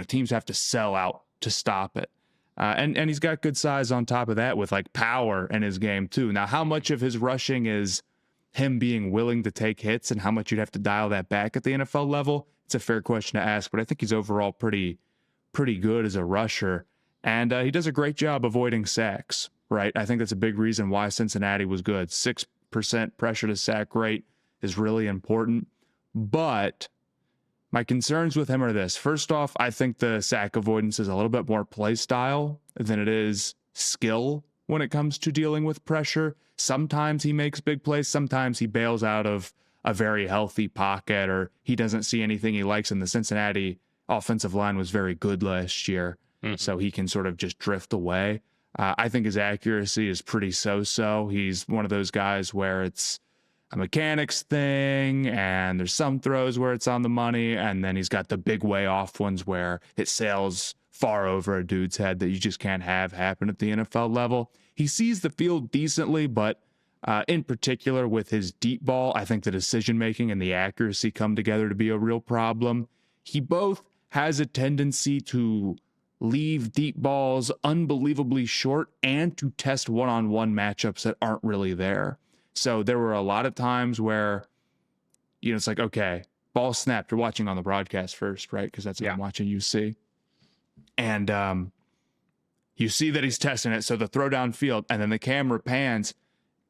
teams have to sell out to stop it. And he's got good size on top of that with, like, power in his game, too. Now, how much of his rushing is him being willing to take hits and how much you'd have to dial that back at the NFL level? It's a fair question to ask, but I think he's overall pretty good as a rusher. And he does a great job avoiding sacks, right? I think that's a big reason why Cincinnati was good. 6% pressure to sack rate is really important. But my concerns with him are this. First off, I think the sack avoidance is a little bit more play style than it is skill when it comes to dealing with pressure. Sometimes he makes big plays. Sometimes he bails out of a very healthy pocket or he doesn't see anything he likes. And the Cincinnati offensive line was very good last year. So he can sort of just drift away. I think his accuracy is pretty so-so. He's one of those guys where it's a mechanics thing, and there's some throws where it's on the money, and then he's got the big way off ones where it sails far over a dude's head that you just can't have happen at the NFL level. He sees the field decently, but in particular with his deep ball, I think the decision-making and the accuracy come together to be a real problem. He both has a tendency to leave deep balls unbelievably short and to test one-on-one matchups that aren't really there. So there were a lot of times where, it's like, okay, ball snapped. You're watching on the broadcast first, right? Because that's what I'm watching you see. And you see that he's testing it. So the throw downfield, and then the camera pans.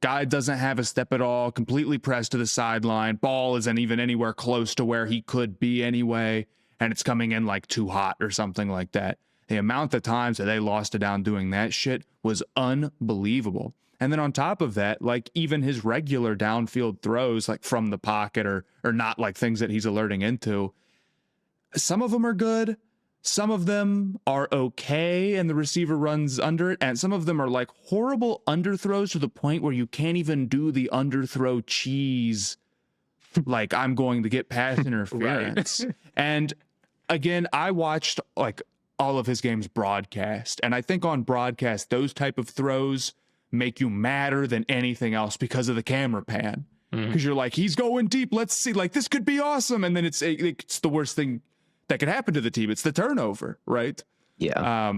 Guy doesn't have a step at all, completely pressed to the sideline. Ball isn't even anywhere close to where he could be anyway. And it's coming in like too hot or something like that. The amount of times that they lost it down doing that shit was unbelievable. And then on top of that, like even his regular downfield throws, like from the pocket or not like things that he's alerting into, some of them are good. Some of them are okay and the receiver runs under it. And some of them are like horrible underthrows to the point where you can't even do the underthrow cheese. Like I'm going to get pass interference. Right. And again, I watched like all of his games broadcast. And I think on broadcast, those type of throws make you madder than anything else because of the camera pan. Because you're like, he's going deep. Let's see, like this could be awesome. And then it's the worst thing that could happen to the team. It's the turnover, right? Yeah.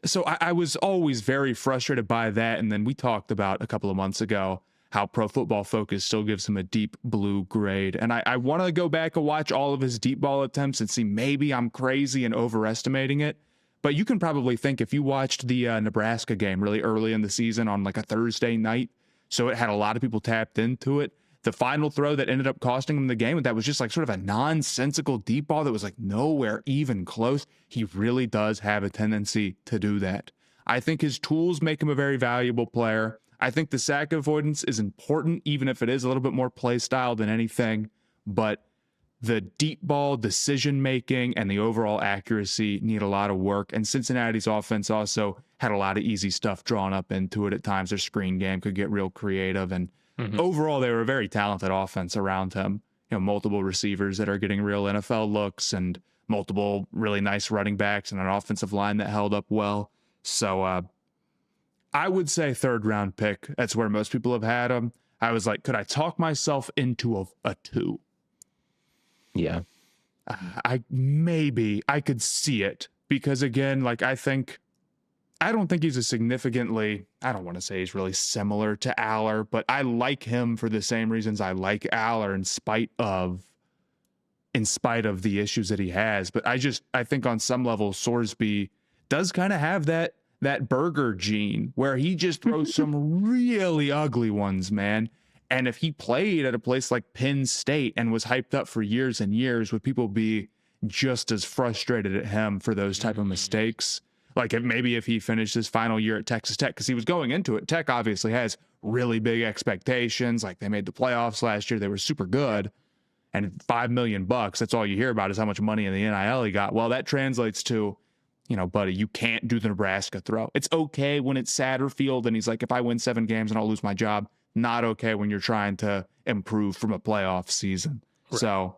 So I was always very frustrated by that. And then we talked about a couple of months ago how Pro Football Focus still gives him a deep blue grade. And I want to go back and watch all of his deep ball attempts and see maybe I'm crazy and overestimating it. But you can probably think if you watched the Nebraska game really early in the season on like a Thursday night, so it had a lot of people tapped into it. The final throw that ended up costing him the game, that was just like sort of a nonsensical deep ball that was like nowhere even close. He really does have a tendency to do that. I think his tools make him a very valuable player. I think the sack avoidance is important, even if it is a little bit more play style than anything. But the deep ball decision-making and the overall accuracy need a lot of work. And Cincinnati's offense also had a lot of easy stuff drawn up into it at times. Their screen game could get real creative. And overall, they were a very talented offense around him. multiple receivers that are getting real NFL looks and multiple really nice running backs and an offensive line that held up well. So I would say third round pick. That's where most people have had him. I was like, could I talk myself into a 2? Yeah. I could see it because again, like I don't think he's a significantly, I don't want to say he's really similar to Aller, but I like him for the same reasons I like Aller in spite of the issues that he has. But I think on some level, Sorsby does kind of have that burger gene where he just throws some really ugly ones, man. And if he played at a place like Penn State and was hyped up for years and years, would people be just as frustrated at him for those type of mistakes? Like if he finished his final year at Texas Tech, because he was going into it. Tech obviously has really big expectations. Like they made the playoffs last year. They were super good. And $5 million, that's all you hear about is how much money in the NIL he got. Well, that translates to, buddy, you can't do the Nebraska throw. It's okay when it's Satterfield and he's like, if I win 7 games and I'll lose my job. Not okay when you're trying to improve from a playoff season. Right. So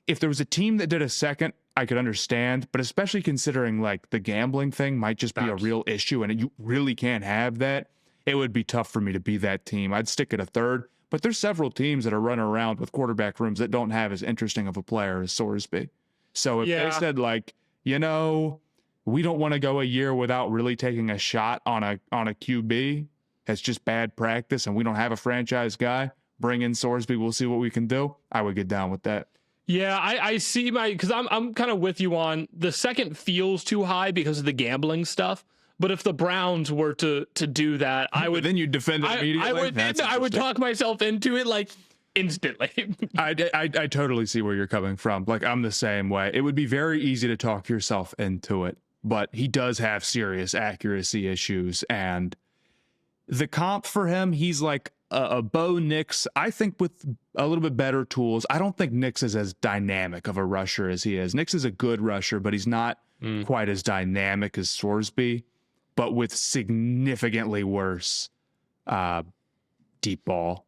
if there was a team that did a second, I could understand, but especially considering like the gambling thing might just be a real issue and you really can't have that, it would be tough for me to be that team. I'd stick at a third, but there's several teams that are running around with quarterback rooms that don't have as interesting of a player as Sorsby. So if they said like, we don't want to go a year without really taking a shot on a QB, it's just bad practice and we don't have a franchise guy, bring in Sorsby, we'll see what we can do. I would get down with that. Yeah, I see because I'm kind of with you on the second feels too high because of the gambling stuff. But if the Browns were to do that, I would. But then you defend it immediately. I would talk myself into it like instantly. I totally see where you're coming from. Like I'm the same way. It would be very easy to talk yourself into it, but he does have serious accuracy issues and the comp for him, he's like a Bo Nix, I think with a little bit better tools. I don't think Nix is as dynamic of a rusher as he is. Nix is a good rusher, but he's not quite as dynamic as Sorsby, but with significantly worse deep ball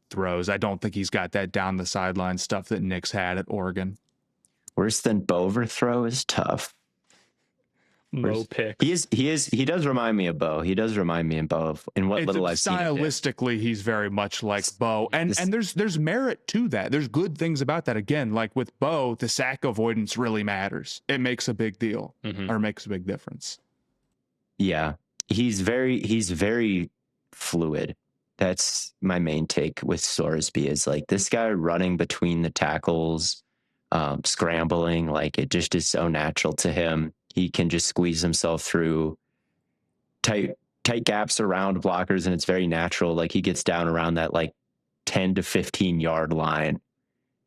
throws. I don't think he's got that down the sideline stuff that Nix had at Oregon. Worse than Boverthrow is tough. Mo pick. He does remind me of Bo. He does remind me of Bo in what little I've seen. Stylistically, he's very much like Bo. And there's merit to that. There's good things about that. Again, like with Bo, the sack avoidance really matters. It makes a big deal or makes a big difference. Yeah. He's very fluid. That's my main take with Sorsby is like this guy running between the tackles, scrambling, like it just is so natural to him. He can just squeeze himself through tight gaps around blockers, and it's very natural. Like he gets down around that like 10 to 15 yard line,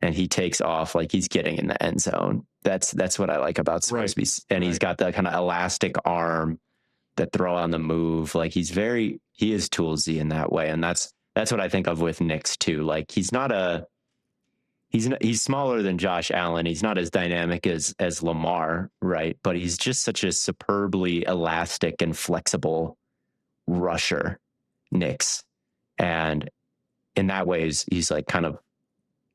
and he takes off like he's getting in the end zone. That's what I like about Sorsby. Right. And he's got that kind of elastic arm that throw on the move. Like he is toolsy in that way, and that's what I think of with Nix too. Like he's smaller than Josh Allen. He's not as dynamic as Lamar, right? But he's just such a superbly elastic and flexible rusher, Nix. And in that way, he's kind of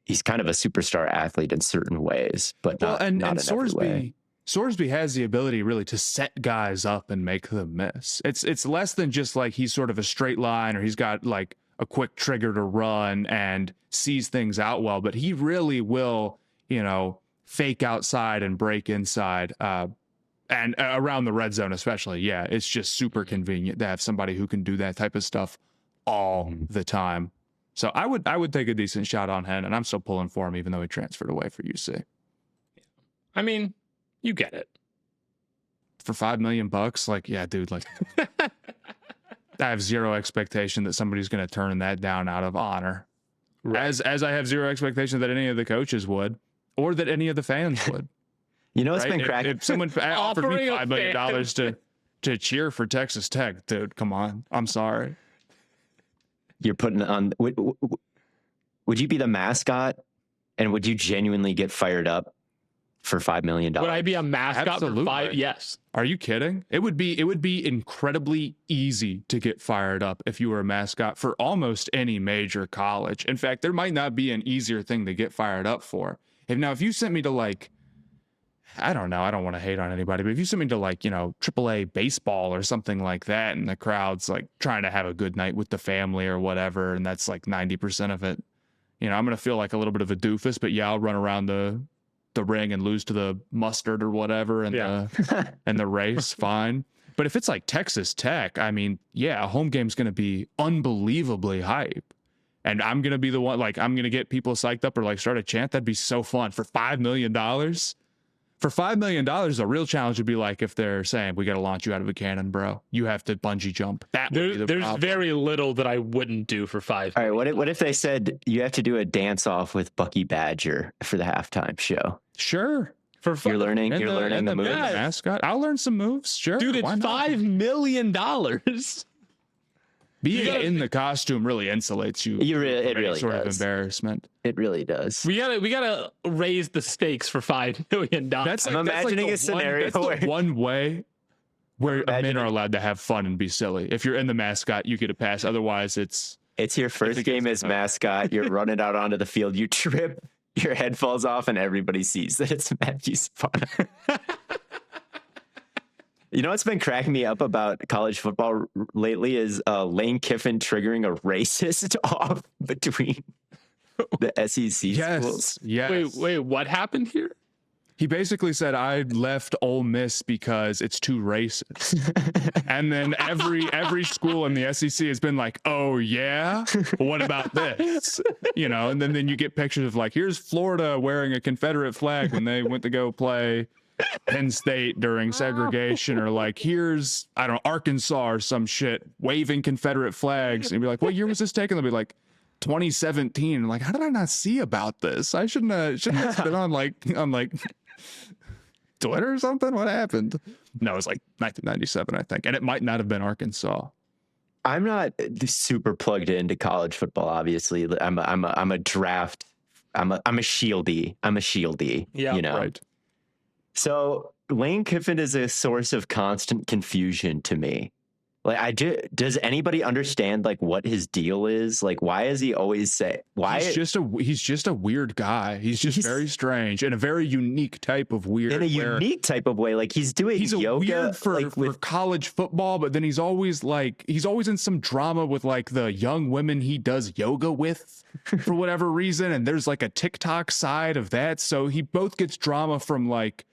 a superstar athlete in certain ways, but not in every way. Sorsby has the ability really to set guys up and make them miss. It's less than just like he's sort of a straight line or he's got like a quick trigger to run and sees things out well, but he really will, fake outside and break inside, and around the red zone especially. Yeah, it's just super convenient to have somebody who can do that type of stuff all the time. So I would take a decent shot on him, and I'm still pulling for him even though he transferred away for UC. I mean, you get it. For $5 million, like, yeah, dude, like I have zero expectation that somebody's going to turn that down out of honor. Right. As I have zero expectation that any of the coaches would, or that any of the fans would. It's been cracking. If someone offered me $5 million to cheer for Texas Tech, dude, come on. I'm sorry. You're putting on. Would you be the mascot, and would you genuinely get fired up for $5 million. Would I be a mascot Absolutely. for 5? Yes. Are you kidding? It would be incredibly easy to get fired up if you were a mascot for almost any major college. In fact, there might not be an easier thing to get fired up for. If you sent me to like, I don't know, I don't want to hate on anybody, but if you sent me to like, AAA baseball or something like that, and the crowd's like trying to have a good night with the family or whatever, and that's like 90% of it, I'm going to feel like a little bit of a doofus, but yeah, I'll run around the ring and lose to the mustard or whatever and the race, fine. But if it's like Texas Tech, I mean, yeah, a home game's going to be unbelievably hype. And I'm going to be the one, like, I'm going to get people psyched up or like start a chant. That'd be so fun. For $5 million? For $5 million, the real challenge would be like if they're saying, we got to launch you out of a cannon, bro. You have to bungee jump. That would be the There's problem. very little that I wouldn't do for 5 All right, what if they said you have to do a dance-off with Bucky Badger for the halftime show? Sure. For fun. You're learning the moves? Mascot. I'll learn some moves. Sure. Dude, it's $5 million. Being in the costume really insulates you. It really sort does. of embarrassment. It really does. We gotta raise the stakes for $5 million. I'm imagining a scenario where where one way where men are allowed to have fun and be silly. If you're in the mascot, you get a pass. Otherwise, it's your first game as mascot. You're running out onto the field. You trip. Your head falls off, and everybody sees that it's Matthew Spana. You know what's been cracking me up about college football lately is Lane Kiffin triggering a racist off between the SEC schools. Yes. Wait, what happened here? He basically said, I left Ole Miss because it's too racist. And then every school in the SEC has been like, oh, yeah? What about this? And then you get pictures of like, here's Florida wearing a Confederate flag when they went to go play Penn State during segregation, or like, here's, I don't know, Arkansas or some shit waving Confederate flags. And you'd be like, what year was this taken? They'll be like, 2017. I'm like, how did I not see about this? I shouldn't have been on like Twitter or something. What happened? No, it was like 1997, I think, and it might not have been Arkansas. I'm not super plugged into college football. Obviously, I'm a draft. I'm a shieldy. Yeah, Right. So Lane Kiffin is a source of constant confusion to me. Like, does anybody understand like what his deal is? Like, why is he always say why? He's just a weird guy. He's very strange and a very unique type of weird. In a unique type of way. Like he's doing yoga weird for college football, but then he's always in some drama with like the young women he does yoga with for whatever reason. And there's like a TikTok side of that. So he both gets drama from like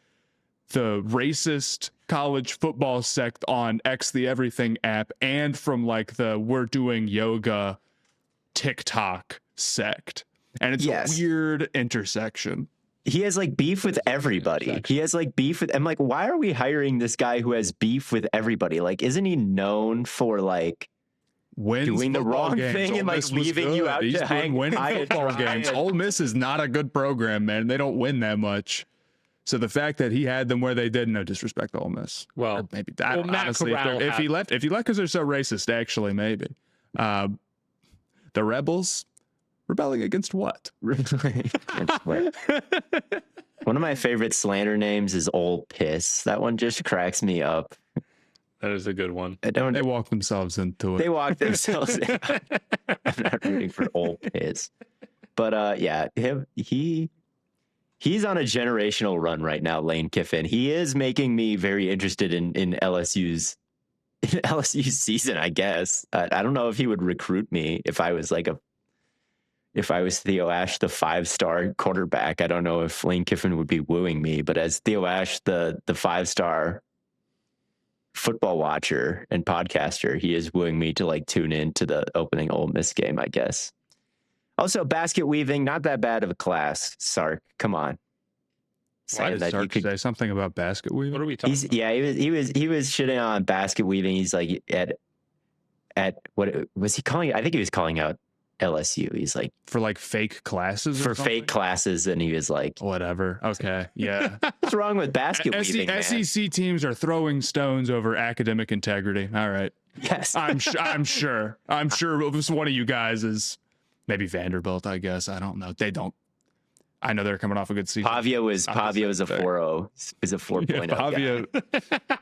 the racist college football sect on X the Everything app and from like the we're doing yoga TikTok sect. And it's a weird intersection. He has like beef with everybody. He has like beef with, I'm like, why are we hiring this guy who has beef with everybody? Like, isn't he known for like doing the wrong thing and like leaving you out to hang winning football games? Ole Miss is not a good program, man. They don't win that much. So the fact that he had them where they did, no disrespect to Ole Miss. Well, or maybe that. Well, honestly, if he left because they're so racist, actually, maybe. The Rebels rebelling against what? One of my favorite slander names is Old Piss. That one just cracks me up. That is a good one. They walk themselves into it. They walk themselves in. I'm not rooting for Old Piss. But yeah, he's on a generational run right now, Lane Kiffin. He is making me very interested in LSU's season, I guess. I don't know if he would recruit me if I was Theo Ash, the 5-star quarterback. I don't know if Lane Kiffin would be wooing me, but as Theo Ash, the 5-star football watcher and podcaster, he is wooing me to like tune in to the opening Ole Miss game, I guess. Also, basket weaving, not that bad of a class. Sark, come on. Why did Sark say something about basket weaving? What are we talking about? Yeah, he was shitting on basket weaving. He's like at what was he calling? I think he was calling out LSU. He's like for like fake classes. For fake classes, and he was like, whatever. Okay, yeah. What's wrong with basket weaving? SEC teams are throwing stones over academic integrity. All right. Yes, I'm sure. One of you guys is. Maybe Vanderbilt, I guess. I don't know. They don't. I know they're coming off a good season. Pavia was a 4.0. Is a 4.0. Yeah,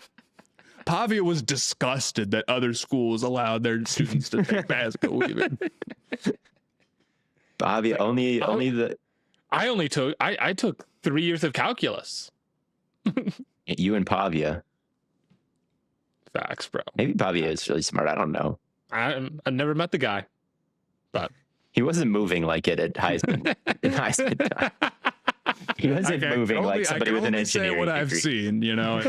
Pavia was disgusted that other schools allowed their students to take basketball. Even Pavia I took 3 years of calculus. You and Pavia. Facts, bro. Maybe Pavia is really smart. I don't know. I never met the guy, but he wasn't moving like it at Heisman. Heisman time. He wasn't moving like somebody with an engineering degree. I've seen, you know.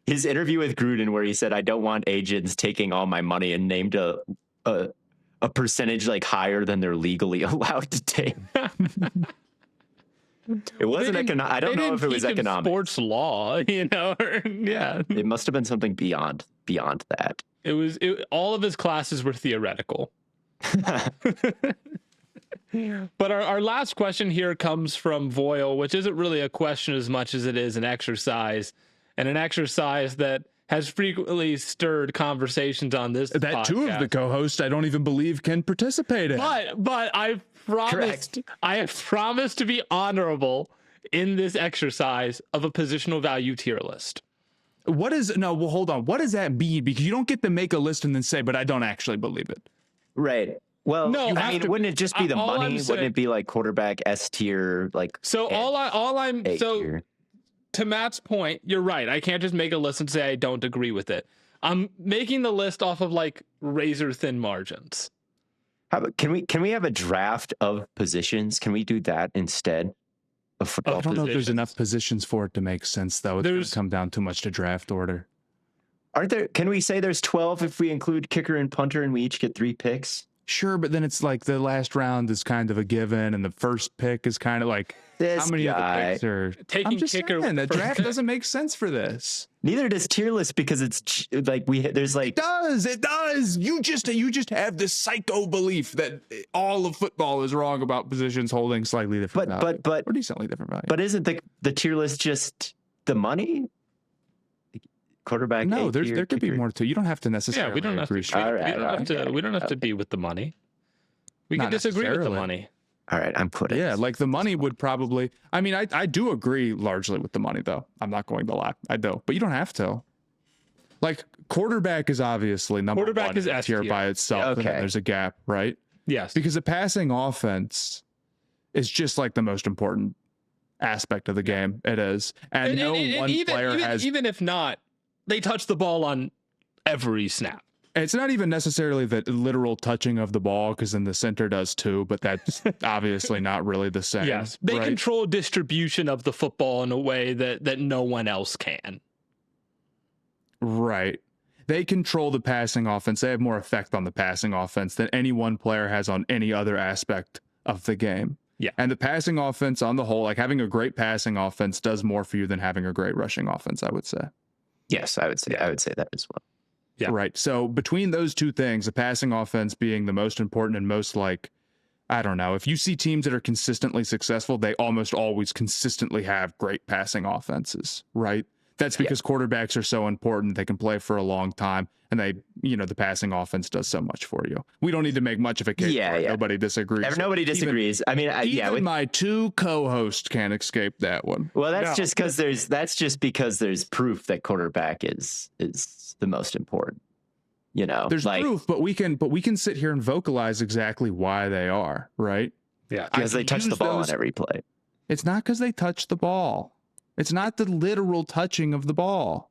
His interview with Gruden, where he said, "I don't want agents taking all my money," and named a percentage like higher than they're legally allowed to take. It wasn't economic. I don't know if it was economic. Sports law, you know. Yeah, it must have been something beyond that. All of his classes were theoretical. But our last question here comes from Voyle, which isn't really a question as much as it is an exercise, and an exercise that has frequently stirred conversations on this that podcast. Two of the co-hosts I don't even believe can participate in. But I have promised to be honorable in this exercise of a positional value tier list. Hold on. What does that mean? Because you don't get to make a list and then say, but I don't actually believe it. Right. Well, no, wouldn't it just be the money? Wouldn't it be like quarterback S tier? Like to Matt's point, you're right. I can't just make a list and say I don't agree with it. I'm making the list off of like razor thin margins. How about, can we have a draft of positions? Can we do that instead of football? I don't know if there's enough positions for it to make sense, though. It's going to come down too much to draft order. Aren't there? Can we say there's 12 if we include kicker and punter, and we each get 3 picks? Sure, but then it's like the last round is kind of a given, and the first pick is kind of like how many of the picks are taking kicker? The draft doesn't make sense for this. Neither does tier list because it's like there's like it does. You just have this psycho belief that all of football is wrong about positions holding slightly different value, but or decently different value. But isn't the tier list just the money? Quarterback. No, there could be more to. You don't have to necessarily. Yeah, we don't have to be with the money. We can disagree with the money. All right, I'm putting. Yeah, like the money would probably. I mean, I do agree largely with the money, though. I'm not going to lie. I do, but you don't have to. Like quarterback is obviously number one. Quarterback is S tier by itself. Okay, and there's a gap, right? Yes, because the passing offense is just like the most important aspect of the game. It is, and one player has. Even if not, they touch the ball on every snap. It's not even necessarily the literal touching of the ball, because then the center does too, but that's obviously not really the same. Yes, they control distribution of the football in a way that no one else can. Right. They control the passing offense. They have more effect on the passing offense than any one player has on any other aspect of the game. Yeah. And the passing offense on the whole, like having a great passing offense does more for you than having a great rushing offense, I would say. Yes, I would say that as well. Yeah. Right. So between those two things, the passing offense being the most important and most like, I don't know, if you see teams that are consistently successful, they almost always consistently have great passing offenses, right? That's because quarterbacks are so important. They can play for a long time, and the passing offense does so much for you. We don't need to make much of a case. Yeah. Nobody disagrees. Nobody disagrees. Even my two co-hosts can't escape that one. Well, that's just because there's proof that quarterback is the most important. There's proof, but we can sit here and vocalize exactly why they are, right? Yeah, because they touch the ball on every play. It's not because they touch the ball. It's not the literal touching of the ball.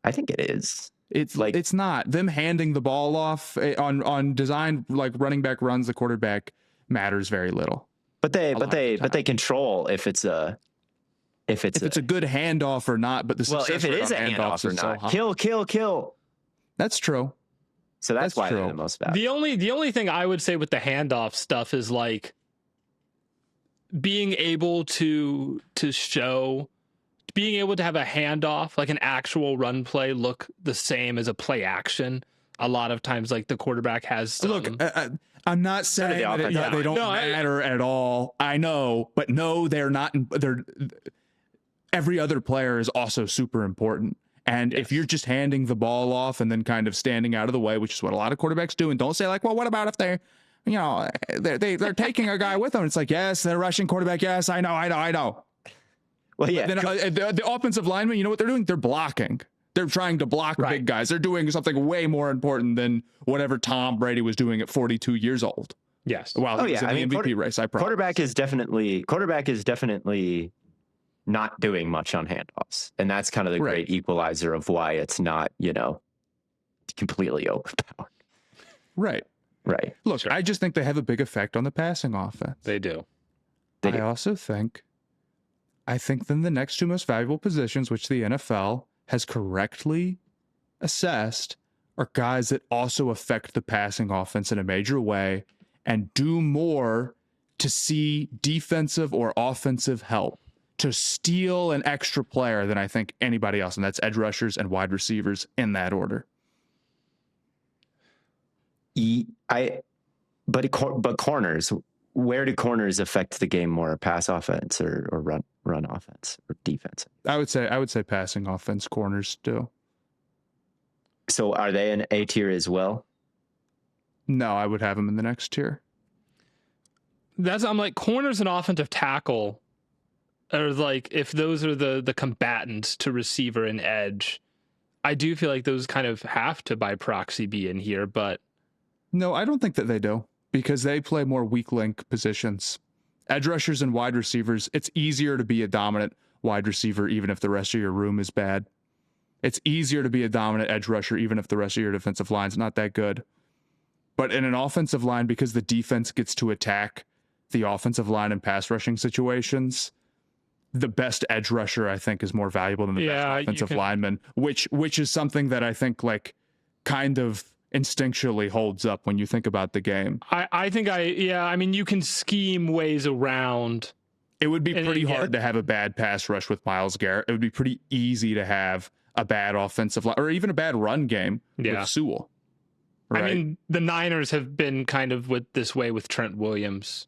I think it is. It's not them handing the ball off on design like running back runs. The quarterback matters very little. But they control if it's a good handoff or not. But if it is a handoff or not, kill. That's true. So that's why they're the most valuable. The only thing I would say with the handoff stuff is like being able to have a handoff, like an actual run play, look the same as a play action. A lot of times, like the quarterback has. I'm not saying that they don't matter at all. I know, but no, they're not. Every other player is also super important. And if you're just handing the ball off and then kind of standing out of the way, which is what a lot of quarterbacks do, and don't say like, well, what about if they're they're taking a guy with them. It's like, yes, they're rushing quarterback. Yes, I know. Well, yeah. Then the offensive linemen, you know what they're doing? They're blocking. They're trying to block big guys. They're doing something way more important than whatever Tom Brady was doing at 42 years old. Yes. While he was in the MVP race, I promise. Quarterback is definitely not doing much on handoffs, and that's kind of the great equalizer of why it's not, completely overpowered. Right. Look, I just think they have a big effect on the passing offense. They do. I also think then the next two most valuable positions, which the NFL has correctly assessed, are guys that also affect the passing offense in a major way and do more to see defensive or offensive help to steal an extra player than I think anybody else. And that's edge rushers and wide receivers in that order. But corners, where do corners affect the game more? Pass offense or run offense or defense? I would say passing offense, corners do. So are they an A tier as well? No, I would have them in the next tier. I'm like, corners and offensive tackle are like, if those are the combatants to receiver and edge, I do feel like those kind of have to by proxy be in here, but no, I don't think that they do, because they play more weak link positions. Edge rushers and wide receivers, it's easier to be a dominant wide receiver even if the rest of your room is bad. It's easier to be a dominant edge rusher even if the rest of your defensive line's not that good. But in an offensive line, because the defense gets to attack the offensive line in pass rushing situations, the best edge rusher, I think, is more valuable than the best offensive lineman, which is something that I think kind of instinctually holds up when you think about the game. I mean, you can scheme ways around. It would be pretty hard to have a bad pass rush with Myles Garrett. It would be pretty easy to have a bad offensive line or even a bad run game with Sewell. Right? I mean, the Niners have been kind of this way with Trent Williams,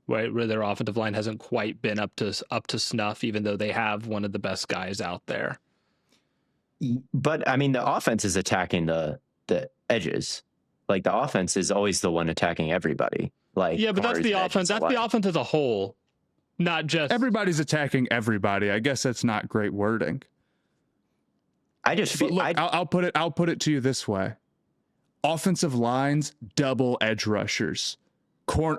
right, where their offensive line hasn't quite been up to snuff, even though they have one of the best guys out there. But I mean, the offense is attacking the edges. Like, the offense is always the one attacking everybody. Like, yeah, but that's the offense. That's the offense as a whole, not just everybody's attacking everybody. I guess that's not great wording. I just feel. Look, I'll put it to you this way: offensive lines, double edge rushers;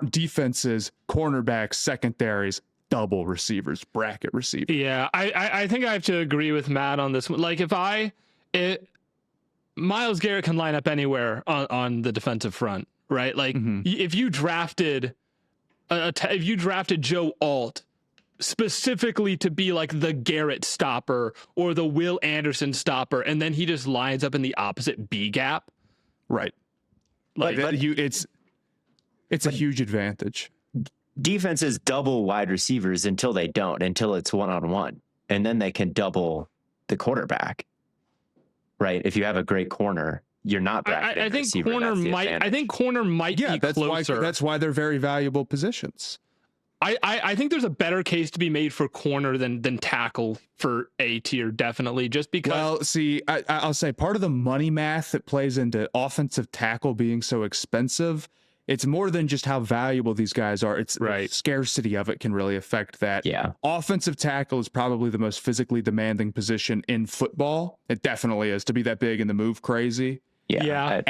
defenses, cornerbacks, secondaries, double receivers, bracket receivers. Yeah, I think I have to agree with Matt on this one. Like, Myles Garrett can line up anywhere on the defensive front, right? Like, if you drafted Joe Alt specifically to be like the Garrett stopper or the Will Anderson stopper, and then he just lines up in the opposite B gap, right? Like, it's a huge advantage. Defenses double wide receivers until it's one-on-one, and then they can double the quarterback. Right, if you have a great corner, you're not bracketing. I think corner might be closer. That's why they're very valuable positions. I think there's a better case to be made for corner than tackle for A tier, definitely. Just because. Well, see, I'll say part of the money math that plays into offensive tackle being so expensive. It's more than just how valuable these guys are. It's the scarcity of it can really affect that. Yeah. Offensive tackle is probably the most physically demanding position in football. It definitely is, to be that big and to move crazy. Yeah.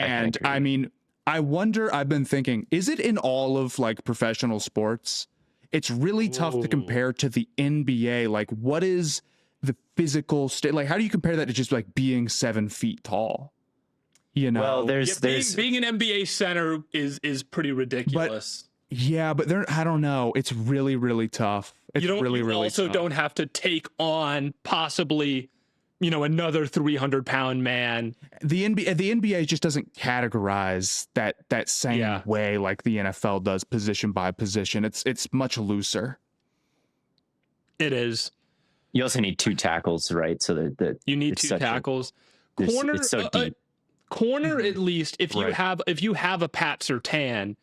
I mean, I wonder, I've been thinking, is it in all of professional sports? It's really tough to compare to the NBA. Like, what is the physical state? Like, how do you compare that to just being 7 feet tall? Well, being an NBA center is pretty ridiculous. But I don't know. It's really, really tough. It's really also tough. Don't have to take on possibly, another 300-pound man. The NBA just doesn't categorize that same way like the NFL does, position by position. It's much looser. It is. You also need 2 tackles, right? So that you need 2 tackles. Corner, it's so deep. Corner, at least, if you have a Pat Surtain,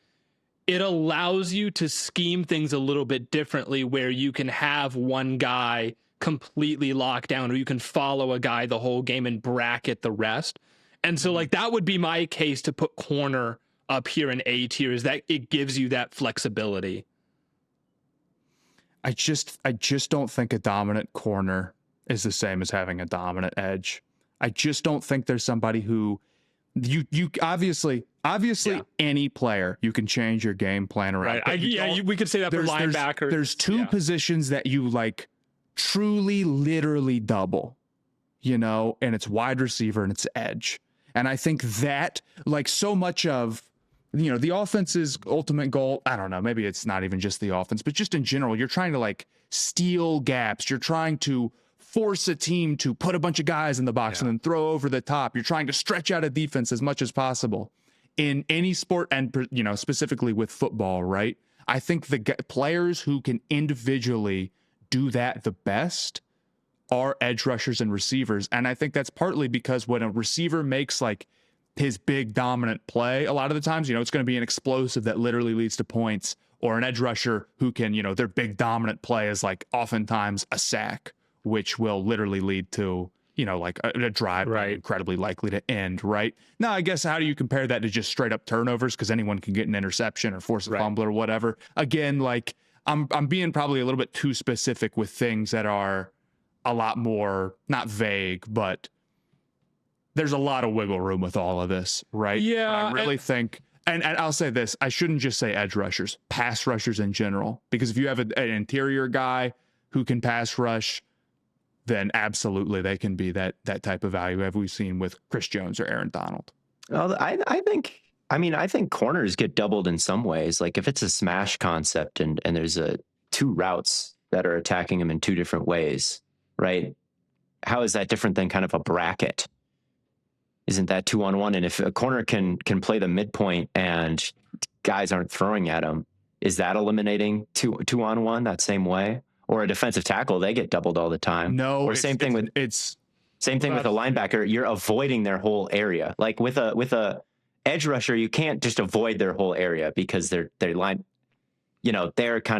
it allows you to scheme things a little bit differently, where you can have one guy completely locked down, or you can follow a guy the whole game and bracket the rest. And so that would be my case to put corner up here in A tier is that it gives you that flexibility. I just don't think a dominant corner is the same as having a dominant edge. I just don't think there's somebody who you obviously any player you can change your game plan around. Right. We could say that for linebackers. There's two positions that you like truly literally double, and it's wide receiver and it's edge. And I think that like so much of the offense's ultimate goal, I don't know, maybe it's not even just the offense, but just in general, you're trying to like steal gaps. You're trying to force a team to put a bunch of guys in the box and then throw over the top. You're trying to stretch out a defense as much as possible in any sport, and specifically with football, right? I think the players who can individually do that the best are edge rushers and receivers. And I think that's partly because when a receiver makes like his big dominant play, a lot of the times, it's going to be an explosive that literally leads to points, or an edge rusher who can, their big dominant play is like oftentimes a sack, which will literally lead to, like a drive incredibly likely to end, right? Now, I guess how do you compare that to just straight up turnovers? Because anyone can get an interception or force a fumble or whatever. Again, like I'm being probably a little bit too specific with things that are a lot more, not vague, but there's a lot of wiggle room with all of this, right? Yeah. But I really think, and I'll say this, I shouldn't just say edge rushers, pass rushers in general, because if you have an interior guy who can pass rush, then absolutely they can be that type of value, as we've seen with Chris Jones or Aaron Donald. Well, I think corners get doubled in some ways. Like if it's a smash concept and there's two routes that are attacking them in two different ways, right? How is that different than kind of a bracket? Isn't that 2-on-1? And if a corner can play the midpoint and guys aren't throwing at him, is that eliminating 2-on-1 that same way? Or a defensive tackle, they get doubled all the time. No, or same thing with a linebacker. You're avoiding their whole area. Like with a edge rusher, you can't just avoid their whole area because they're kind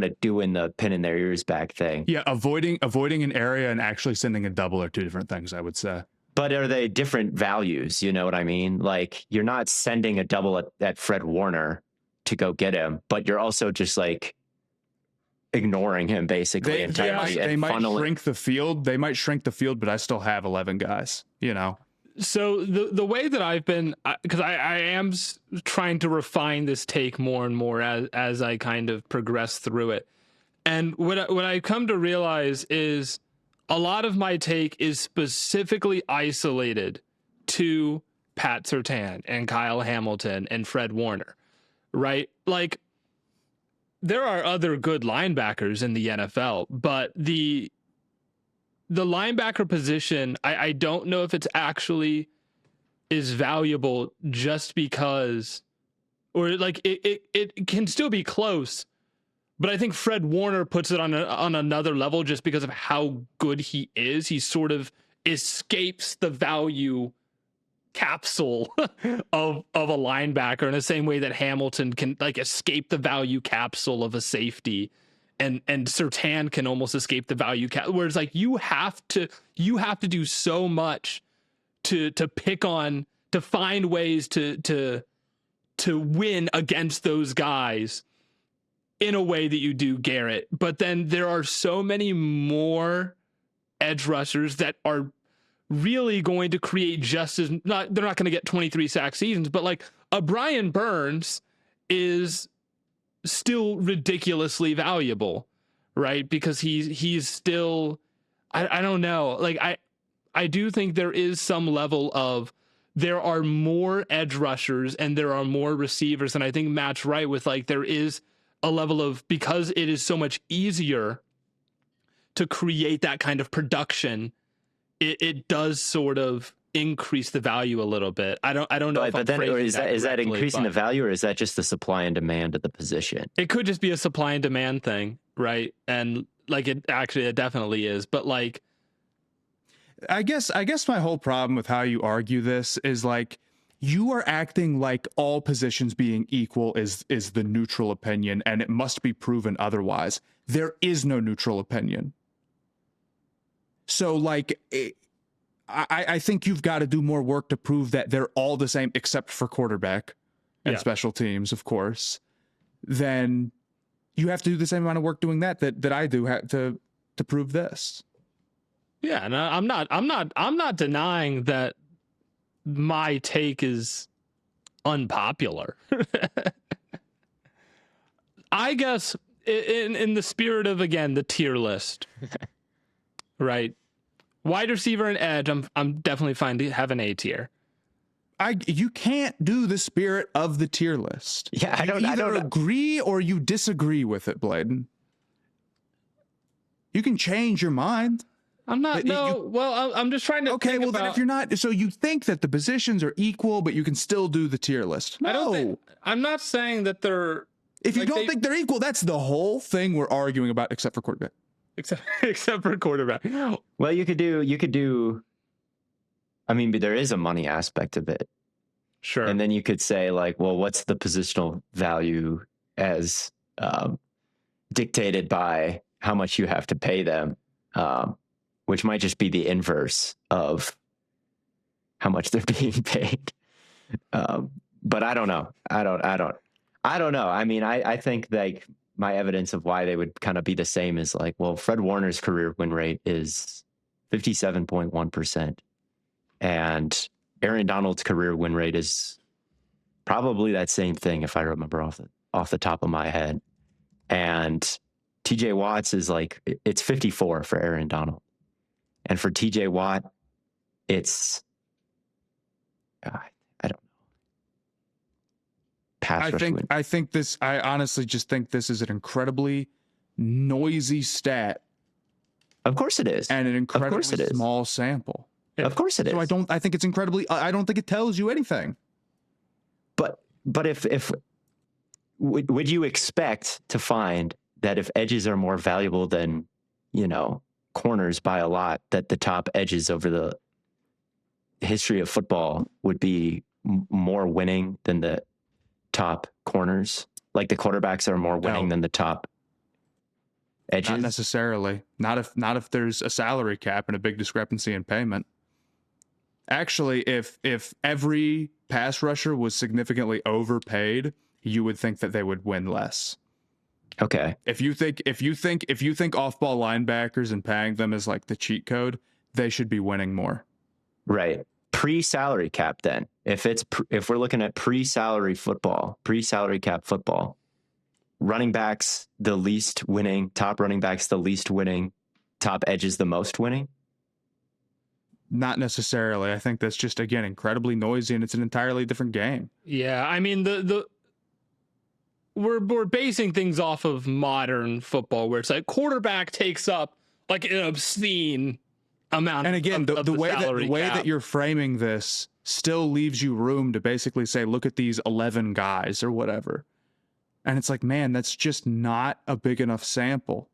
of doing the pin in their ears back thing. Yeah, avoiding an area and actually sending a double are two different things, I would say. But are they different values? You know what I mean? Like you're not sending a double at Fred Warner to go get him, but you're also just like ignoring him basically. They might shrink the field. They might shrink the field, but I still have 11 guys, So the way that I've been, because I am trying to refine this take more and more as I kind of progress through it. And what I come to realize is a lot of my take is specifically isolated to Pat Surtain and Kyle Hamilton and Fred Warner, right? Like, there are other good linebackers in the NFL, but the linebacker position, I don't know if it's actually is valuable just because, or like it can still be close, but I think Fred Warner puts it on another level just because of how good he is. He sort of escapes the value capsule of a linebacker in the same way that Hamilton can like escape the value capsule of a safety, and Surtain can almost escape the value whereas like you have to do so much to pick on, to find ways to win against those guys in a way that you do Garrett. But then there are so many more edge rushers that are really going to create just as they're not going to get 23 sack seasons, but like a Brian Burns is still ridiculously valuable, right? Because he's still, I don't know. Like I do think there is some level of, there are more edge rushers and there are more receivers. And I think Matt's right with like, there is a level of, because it is so much easier to create that kind of production, it does sort of increase the value a little bit. I don't know. But then is that increasing the value, or is that just the supply and demand of the position? It could just be a supply and demand thing, right? And like it definitely is. But like, I guess my whole problem with how you argue this is like, you are acting like all positions being equal is the neutral opinion, and it must be proven otherwise. There is no neutral opinion. So like, I think you've got to do more work to prove that they're all the same except for quarterback, and special teams, of course, then you have to do the same amount of work doing that I do to prove this. Yeah, and I'm not denying that my take is unpopular. I guess in the spirit of, again, the tier list, right? Wide receiver and edge, I'm definitely fine to have an A tier. You can't do the spirit of the tier list. Yeah, I don't agree or you disagree with it, Blaiden. You can change your mind. I'm not. I'm just trying to. Okay, well then if you're not, so you think that the positions are equal, but you can still do the tier list. No, I'm not saying that they're. If you don't think they're equal, that's the whole thing we're arguing about, except for quarterback. Except for quarterback. Well, you could do. I mean, but there is a money aspect of it. Sure. And then you could say, like, well, what's the positional value as dictated by how much you have to pay them, which might just be the inverse of how much they're being paid. But I don't know. I don't know. I mean, I think like my evidence of why they would kind of be the same is like, well, Fred Warner's career win rate is 57.1%. And Aaron Donald's career win rate is probably that same thing, if I remember off the top of my head. And TJ Watt's is like, it's 54 for Aaron Donald. And for TJ Watt, it's, I don't know. I honestly just think this is an incredibly noisy stat. Of course it is. And an incredibly small sample. Of course it is. So I think it's incredibly, I don't think it tells you anything. But if would you expect to find that if edges are more valuable than, corners by a lot, that the top edges over the history of football would be more winning than the top corners? Like the quarterbacks are more winning than the top edges? Not necessarily. Not if there's a salary cap and a big discrepancy in payment. Actually, if every pass rusher was significantly overpaid, you would think that they would win less. Okay. If you think off-ball linebackers and paying them is like the cheat code, they should be winning more. Right. Pre-salary cap then. If we're looking at pre-salary cap football, running backs the least winning, top running backs the least winning, top edges the most winning? Not necessarily. I think that's just, again, incredibly noisy, and it's an entirely different game. Yeah, I mean, we're basing things off of modern football, where it's like quarterback takes up like an obscene amount. And again, the way that you're framing this still leaves you room to basically say, look at these 11 guys or whatever. And it's like, man, that's just not a big enough sample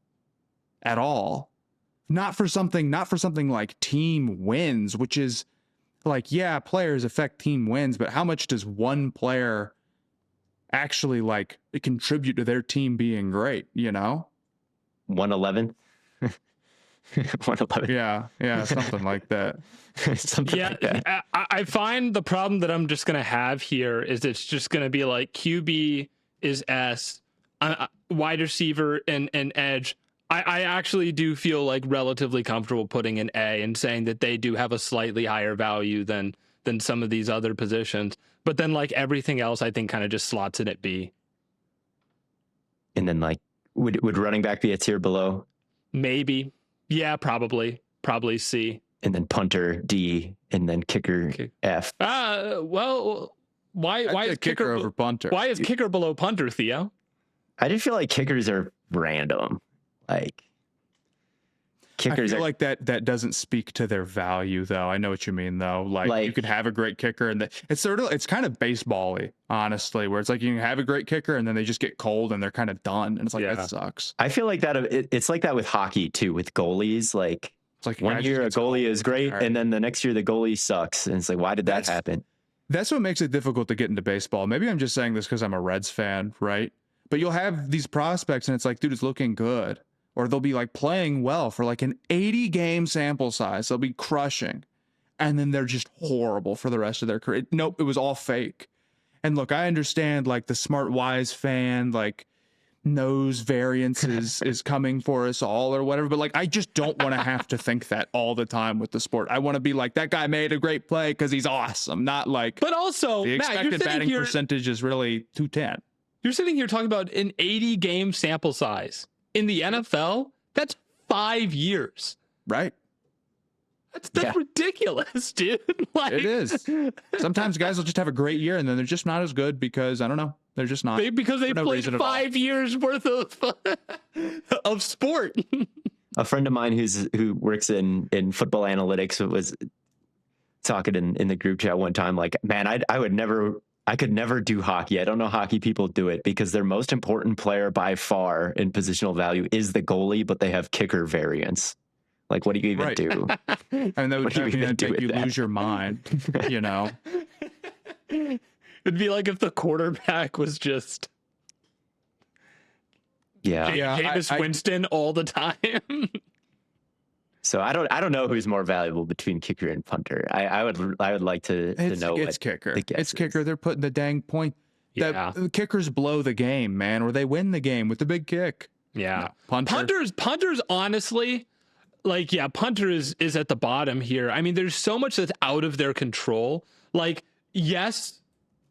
at all. Not for something like team wins, which is like, yeah, players affect team wins, but how much does one player actually like contribute to their team being great, 111? 111. Yeah, something like that. Like that. I find the problem that I'm just going to have here is it's just going to be like QB is S, wide receiver and edge. I actually do feel like relatively comfortable putting an A and saying that they do have a slightly higher value than some of these other positions. But then like everything else, I think kind of just slots in at B. And then like, would running back be a tier below? Maybe. Yeah, probably C. And then punter D, and then kicker F. Well, why is kicker over punter? Why is kicker below punter, Theo? I just feel like kickers are random. Like kickers, I feel like that doesn't speak to their value, though. I know what you mean, though. Like you could have a great kicker, and it's kind of baseball-y, honestly, where it's like you can have a great kicker, and then they just get cold, and they're kind of done, and it's like that sucks. I feel like that. It's like that with hockey too, with goalies. Like it's like one year a goalie is great, and then the next year the goalie sucks, and it's like, why did that happen? That's what makes it difficult to get into baseball. Maybe I'm just saying this because I'm a Reds fan, right? But you'll have these prospects, and it's like, dude, it's looking good. Or they'll be like playing well for like an 80 game sample size. They'll be crushing. And then they're just horrible for the rest of their career. Nope, it was all fake. And look, I understand like the smart, wise fan, like knows variance is coming for us all or whatever. But like, I just don't want to have to think that all the time with the sport. I want to be like, that guy made a great play because he's awesome. Not like, but also, the expected Matt, batting percentage is really 210. You're sitting here talking about an 80 game sample size in the NFL. That's 5 years. Right. That's ridiculous, dude. Like, it is. Sometimes guys will just have a great year and then they're just not as good because I don't know. They're just not. Because they played 5 years worth of sport. A friend of mine who works in football analytics was talking in the group chat one time, like, man, I could never do hockey. I don't know hockey people do it because their most important player by far in positional value is the goalie, but they have kicker variance. Like, what do you even do? And that would make you lose your mind, you know? It'd be like if the quarterback was just Jameis Winston all the time. So I don't know who's more valuable between kicker and punter. I would like to know. It's kicker. It's kicker. They're putting the dang point. The kickers blow the game, man, or they win the game with the big kick. Yeah, no, punters. Honestly, like, yeah, punter is at the bottom here. I mean, there's so much that's out of their control. Like, yes,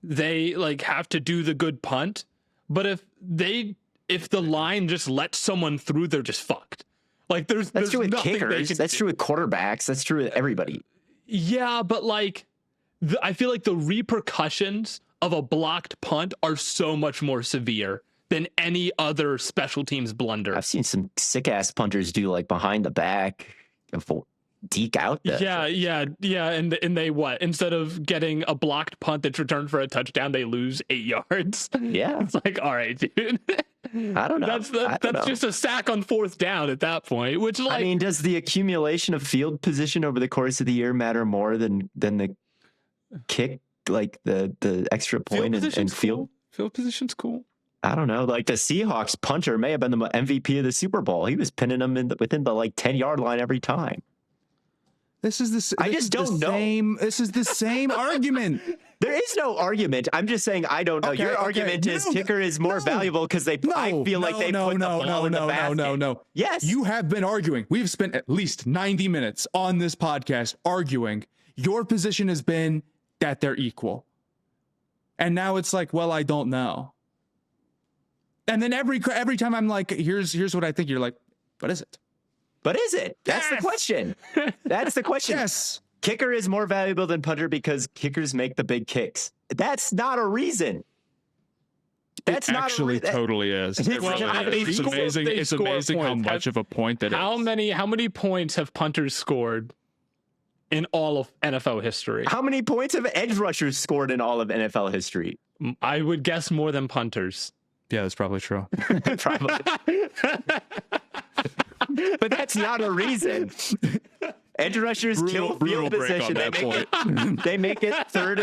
they like have to do the good punt, but if the line just lets someone through, they're just fucked. Like, that's true with kickers. That's true with quarterbacks. That's true with everybody. Yeah, but like, I feel like the repercussions of a blocked punt are so much more severe than any other special teams blunder. I've seen some sick ass punters do like behind the back, deke out. Yeah. And they what? Instead of getting a blocked punt that's returned for a touchdown, they lose 8 yards. Yeah, it's like, all right, dude. I don't know. That's just a sack on 4th down at that point. Which, like, I mean, does the accumulation of field position over the course of the year matter more than the kick, like the extra point and field? Cool. Field position's cool. I don't know. Like, the Seahawks punter may have been the MVP of the Super Bowl. He was pinning them within the like 10-yard line every time. This is the same argument. There is no argument. I'm just saying I don't know. Your argument is kicker is more valuable because I feel like they put the ball in the basket. No. Yes. You have been arguing. We've spent at least 90 minutes on this podcast arguing. Your position has been that they're equal. And now it's like, well, I don't know. And then every time I'm like, here's what I think, you're like, what is it? But is it? That's the question. That's the question. Yes. Kicker is more valuable than punter because kickers make the big kicks. That's not a reason. That's not actually totally is. It's amazing. It's amazing how much of a point that is. How many points have punters scored in all of NFL history? How many points have edge rushers scored in all of NFL history? I would guess more than punters. Yeah, that's probably true. Probably. But that's not a reason. Edge rushers kill field position. They make it third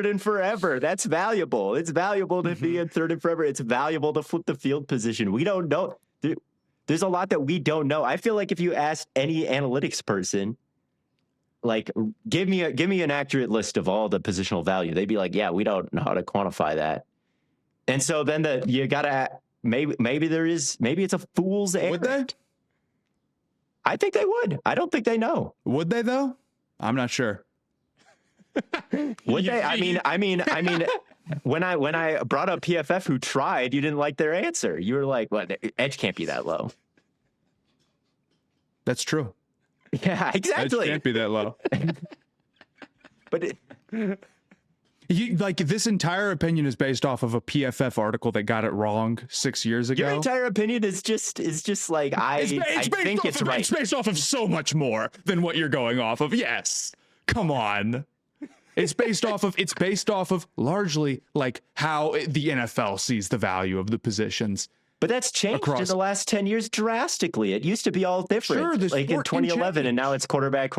and forever. That's valuable. It's valuable to be in third and forever. It's valuable to flip the field position. We don't know. There's a lot that we don't know. I feel like if you asked any analytics person, like, give me an accurate list of all the positional value, they'd be like, yeah, we don't know how to quantify that. And so then you gotta maybe it's a fool's errand. Would they? I think they would. I don't think they know. Would they though? I'm not sure. Would they? I mean, when I brought up PFF who tried, you didn't like their answer. You were like, "Well, edge can't be that low." That's true. Yeah, exactly. Edge can't be that low. But this entire opinion is based off of a PFF article that got it wrong 6 years ago. Your entire opinion is just like I think it's right. It's based off of so much more than what you're going off of. Yes, come on. It's based off of largely like how the NFL sees the value of the positions. But that's changed in the last 10 years drastically. It used to be all different. Sure, like in 2011, and now it's quarterback,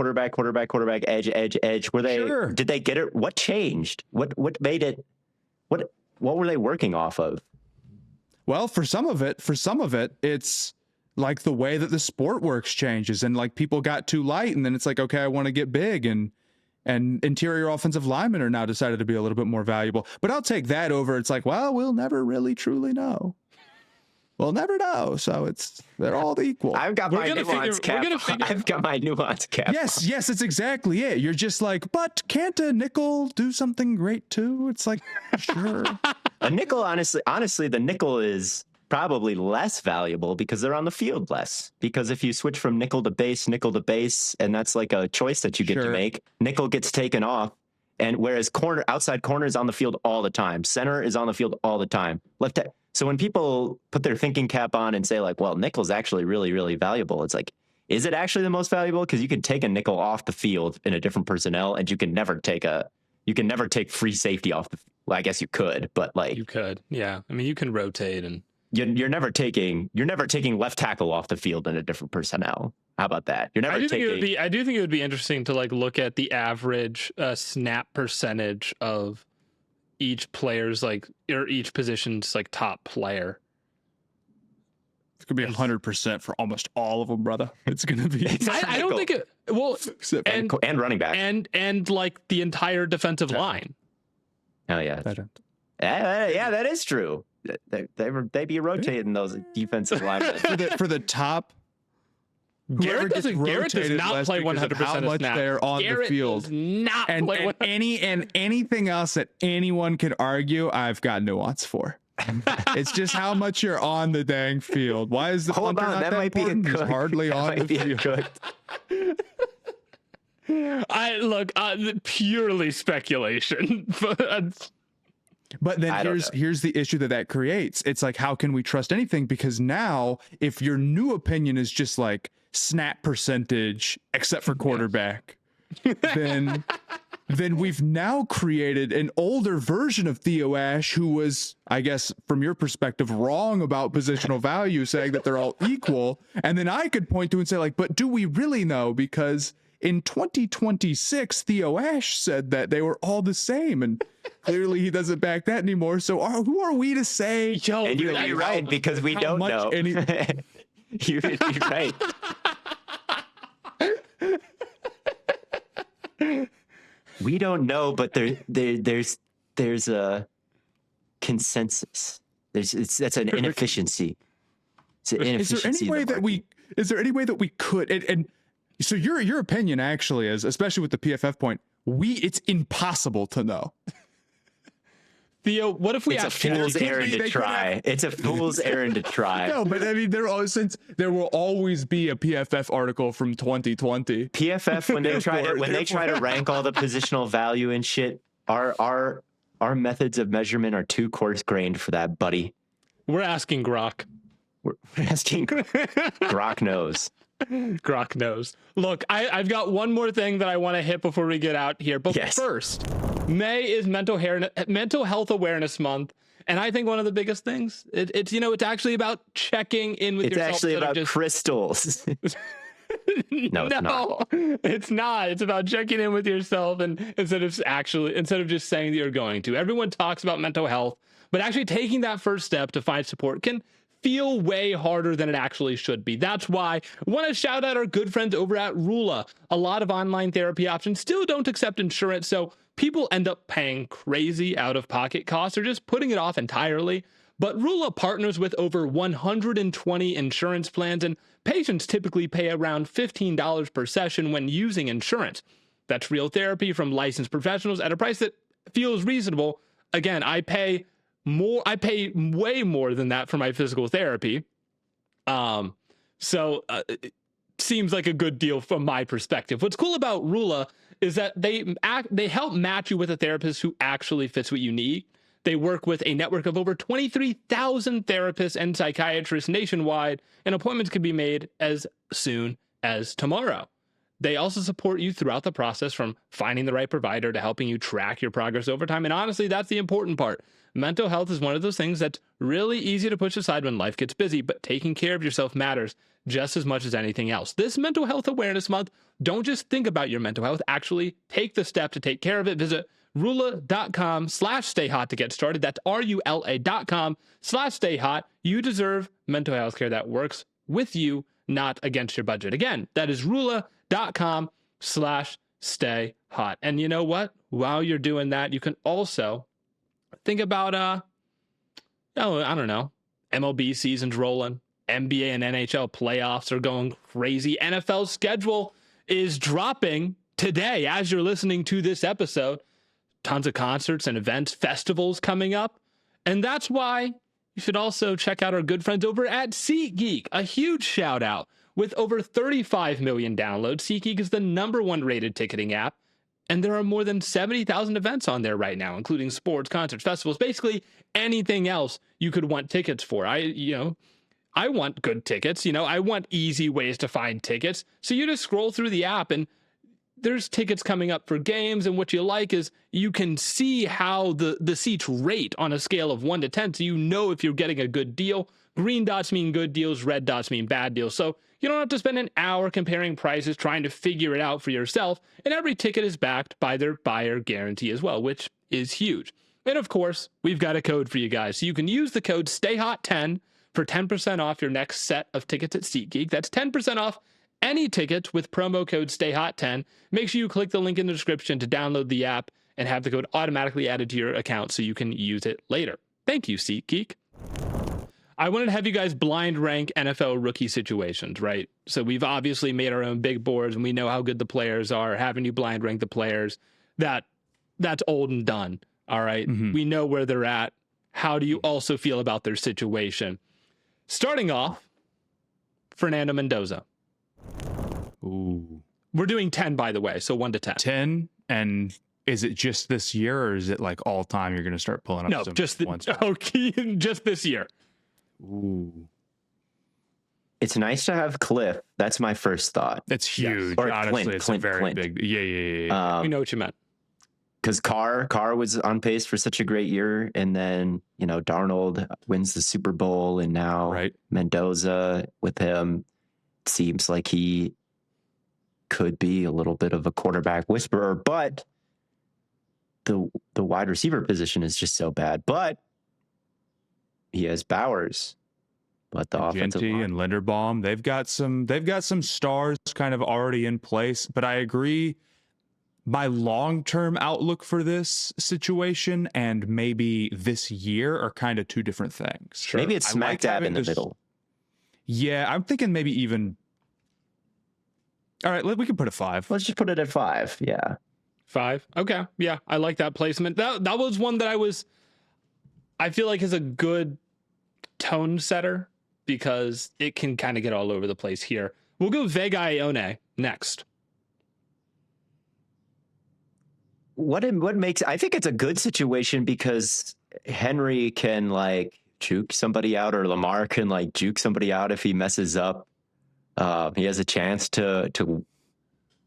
edge. Did they get it? What changed? What made it? What were they working off of? Well, for some of it, it's like the way that the sport works changes, and like people got too light, and then it's like, okay, I want to get big, and And interior offensive linemen are now decided to be a little bit more valuable. But I'll take that over. It's like, well, we'll never really truly know. We'll never know. So they're all equal. I've got my nuance cap. I've got my nuance cap. Yes, it's exactly it. You're just like, but can't a nickel do something great too? It's like, sure. A nickel, honestly, the nickel is probably less valuable because they're on the field less. Because if you switch from nickel to base, and that's like a choice that you get to make, nickel gets taken off. And whereas outside corner is on the field all the time, center is on the field all the time. So when people put their thinking cap on and say like, well, nickel's actually really, really valuable, it's like, is it actually the most valuable? Because you can take a nickel off the field in a different personnel, and you can never take free safety off the. Well, I guess you could, but like you could, yeah. I mean, you can rotate and. You're never taking left tackle off the field in a different personnel. How about that? You're never taking. I do think it would be interesting to like look at the average snap percentage of each player's or each position's like top player. It's gonna be 100% for almost all of them, brother. It's gonna be. I don't think it. Well, and running back and like the entire defensive line. Oh yeah, yeah, that is true. They be rotating those defensive linemen for the top. Garrett does not play 100% of snaps. They're on the field. Does not play anything else that anyone could argue, I've got nuance for. It's just how much you're on the dang field. Why is the punter not that important? He's hardly on the field. Purely speculation. But then here's the issue that creates. It's like, how can we trust anything? Because now, if your new opinion is just like snap percentage, except for quarterback, then we've now created an older version of Theo Ash, who was, I guess, from your perspective, wrong about positional value, saying that they're all equal. And then I could point to and say like, but do we really know? Because in 2026, Theo Ash said that they were all the same, and clearly he doesn't back that anymore. So who are we to say? And you'd be right, because we don't know. You'd be right. We don't know, but there's a consensus. That's an inefficiency. It's an inefficiency. Is there any way that we could? And so your opinion actually is, especially with the PFF point, it's impossible to know. Theo, what if we? It's a fool's errand to try. It's a fool's errand to try. No, but I mean, there will always be a PFF article from 2020. PFF when they try to rank all the positional value and shit, our methods of measurement are too coarse-grained for that, buddy. We're asking Grok. We're asking Grok knows. Grok knows. Look, I've got one more thing that I want to hit before we get out here. But first, May is Mental Health Awareness Month. And I think one of the biggest things, it's actually about checking in with yourself. It's actually about crystals. No, it's not. It's about checking in with yourself, and instead of just saying that you're going to. Everyone talks about mental health, but actually taking that first step to find support can feel way harder than it actually should be. That's why I want to shout out our good friends over at Rula. A lot of online therapy options still don't accept insurance, so people end up paying crazy out-of-pocket costs or just putting it off entirely. But Rula partners with over 120 insurance plans, and patients typically pay around $15 per session when using insurance. That's real therapy from licensed professionals at a price that feels reasonable. Again, I pay way more than that for my physical therapy. So it seems like a good deal from my perspective. What's cool about Rula is that they help match you with a therapist who actually fits what you need. They work with a network of over 23,000 therapists and psychiatrists nationwide, and appointments can be made as soon as tomorrow. They also support you throughout the process, from finding the right provider to helping you track your progress over time. And honestly, that's the important part. Mental health is one of those things that's really easy to push aside when life gets busy, but taking care of yourself matters just as much as anything else. This Mental Health Awareness Month, don't just think about your mental health, actually take the step to take care of it. Visit Rula.com/stayhot to get started. That's RULA.com/stayhot. You deserve mental health care that works with you, not against your budget. Again, that is Rula.com/stayhot. stay hot. And you know what? While you're doing that, you can also think about oh, I don't know, MLB season's rolling, NBA and NHL playoffs are going crazy. NFL schedule is dropping today as you're listening to this episode. Tons of concerts and events, festivals coming up. And that's why you should also check out our good friends over at SeatGeek. A huge shout out. With over 35 million downloads, SeatGeek is the #1 rated ticketing app. And there are more than 70,000 events on there right now, including sports, concerts, festivals, basically anything else you could want tickets for. I want good tickets. I want easy ways to find tickets. So you just scroll through the app and there's tickets coming up for games. And what you like is you can see how the seats rate on a scale of 1 to 10. So you know if you're getting a good deal. Green dots mean good deals. Red dots mean bad deals. So you don't have to spend an hour comparing prices, trying to figure it out for yourself. And every ticket is backed by their buyer guarantee as well, which is huge. And of course, we've got a code for you guys. So you can use the code STAYHOT10 for 10% off your next set of tickets at SeatGeek. That's 10% off any tickets with promo code STAYHOT10. Make sure you click the link in the description to download the app and have the code automatically added to your account so you can use it later. Thank you, SeatGeek. I wanted to have you guys blind rank NFL rookie situations, right? So we've obviously made our own big boards and we know how good the players are. Having you blind rank the players, that's old and done. All right. Mm-hmm. We know where they're at. How do you also feel about their situation? Starting off, Fernando Mendoza. Ooh. We're doing 10, by the way. So 1 to 10. 10. And is it just this year or is it like all time you're going to start pulling up? No, just this year. Ooh. It's nice to have Cliff. That's my first thought. It's huge. Or honestly, Clint, it's a very Clint. big. Yeah. We know what you meant. Because Carr was on pace for such a great year, and then Darnold wins the Super Bowl, and now Mendoza with him seems like he could be a little bit of a quarterback whisperer, but the wide receiver position is just so bad. But he has Bowers, but the offensive line and Linderbaum, they've got some stars kind of already in place. But I agree, my long-term outlook for this situation and maybe this year are kind of two different things. Sure. Maybe it's smack dab in the middle. Yeah, I'm thinking maybe even. All right, we can put it 5. Let's just put it at 5. Yeah, 5. Okay, yeah, I like that placement. That was one that I feel like is a good tone setter because it can kind of get all over the place here. We'll go Vega Ione next. What makes, I think it's a good situation because Henry can juke somebody out, or Lamar can juke somebody out if he messes up. He has a chance to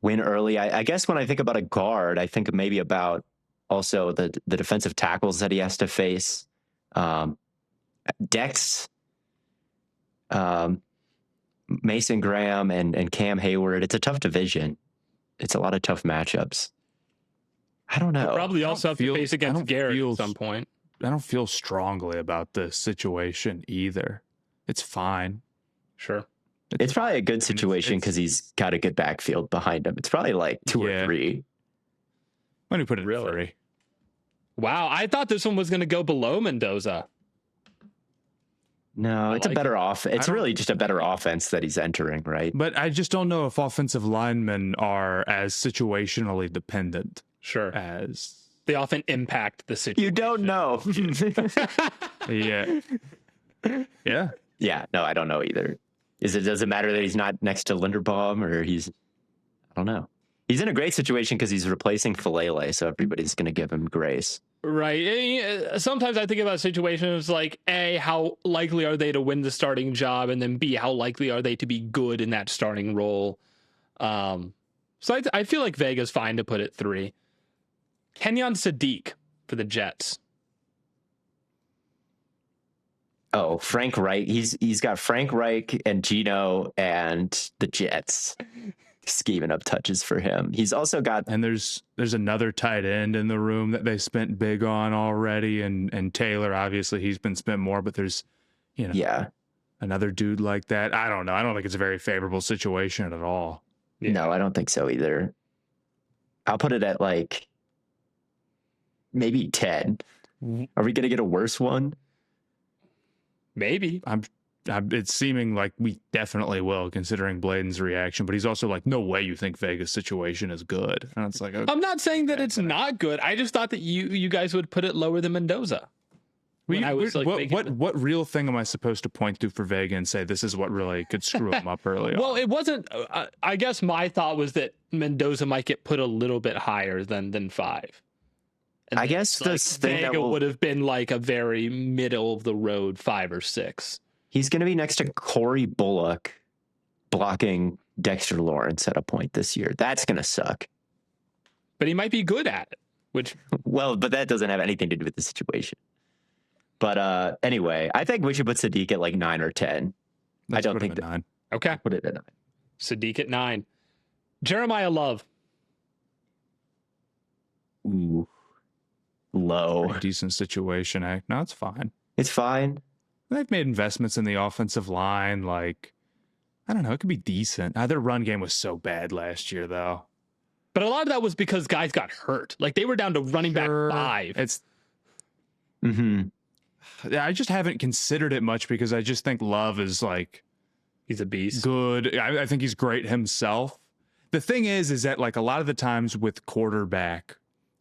win early. I guess when I think about a guard, I think maybe about also the defensive tackles that he has to face. Dex, Mason Graham, and Cam Hayward. It's a tough division. It's a lot of tough matchups. I don't know. We'll probably also have to face against Garrett at some point. I don't feel strongly about this situation either. It's fine. Sure. It's probably a good situation because he's got a good backfield behind him. It's probably 2 or 3. When you put it really? 3. Wow, I thought this one was going to go below Mendoza. No, it's a better off. It's really just a better offense that he's entering, right? But I just don't know if offensive linemen are as situationally dependent. Sure. As they often impact the situation. You don't know. Yeah. Yeah. Yeah. No, I don't know either. Does it matter that he's not next to Linderbaum or I don't know. He's in a great situation because he's replacing Falele, so everybody's going to give him grace. Right. Sometimes I think about situations like A, how likely are they to win the starting job? And then B, how likely are they to be good in that starting role? So I feel like Vega's fine to put it 3. Kenyon Sadiq for the Jets. Oh, Frank Reich. He's got Frank Reich and Gino and the Jets scheming up touches for him. He's also got, and there's another tight end in the room that they spent big on already, and Taylor, obviously he's been spent more, but there's another dude like that. I don't know. I don't think it's a very favorable situation at all. Yeah. No, I don't think so either. I'll put it at like maybe 10. Are we going to get a worse one? Maybe. It's seeming like we definitely will, considering Blaiden's reaction, but he's also like, no way you think Vegas' situation is good. And it's like, okay, I'm not saying that it's not good. I just thought that you guys would put it lower than Mendoza. What real thing am I supposed to point to for Vega and say this is what really could screw him up early on? Well, it wasn't. I guess my thought was that Mendoza might get put a little bit higher than 5. And I guess like, this thing Vega would have been like a very middle of the road 5 or 6. He's going to be next to Corey Bullock blocking Dexter Lawrence at a point this year. That's going to suck. But he might be good at it, which... Well, but that doesn't have anything to do with the situation. But anyway, I think we should put Sadiq at like 9 or 10. Let's I don't put him think at 9. Okay. Put it at 9. Sadiq at 9. Jeremiah Love. Ooh. Low. Pretty decent situation, eh? No, it's fine. It's fine. They've made investments in the offensive line. Like, I don't know. It could be decent. Their run game was so bad last year, though. But a lot of that was because guys got hurt. Like, they were down to running back 5. It's... Mm-hmm. I just haven't considered it much because I just think Love is like... He's a beast. Good. I think he's great himself. The thing is that like a lot of the times with quarterback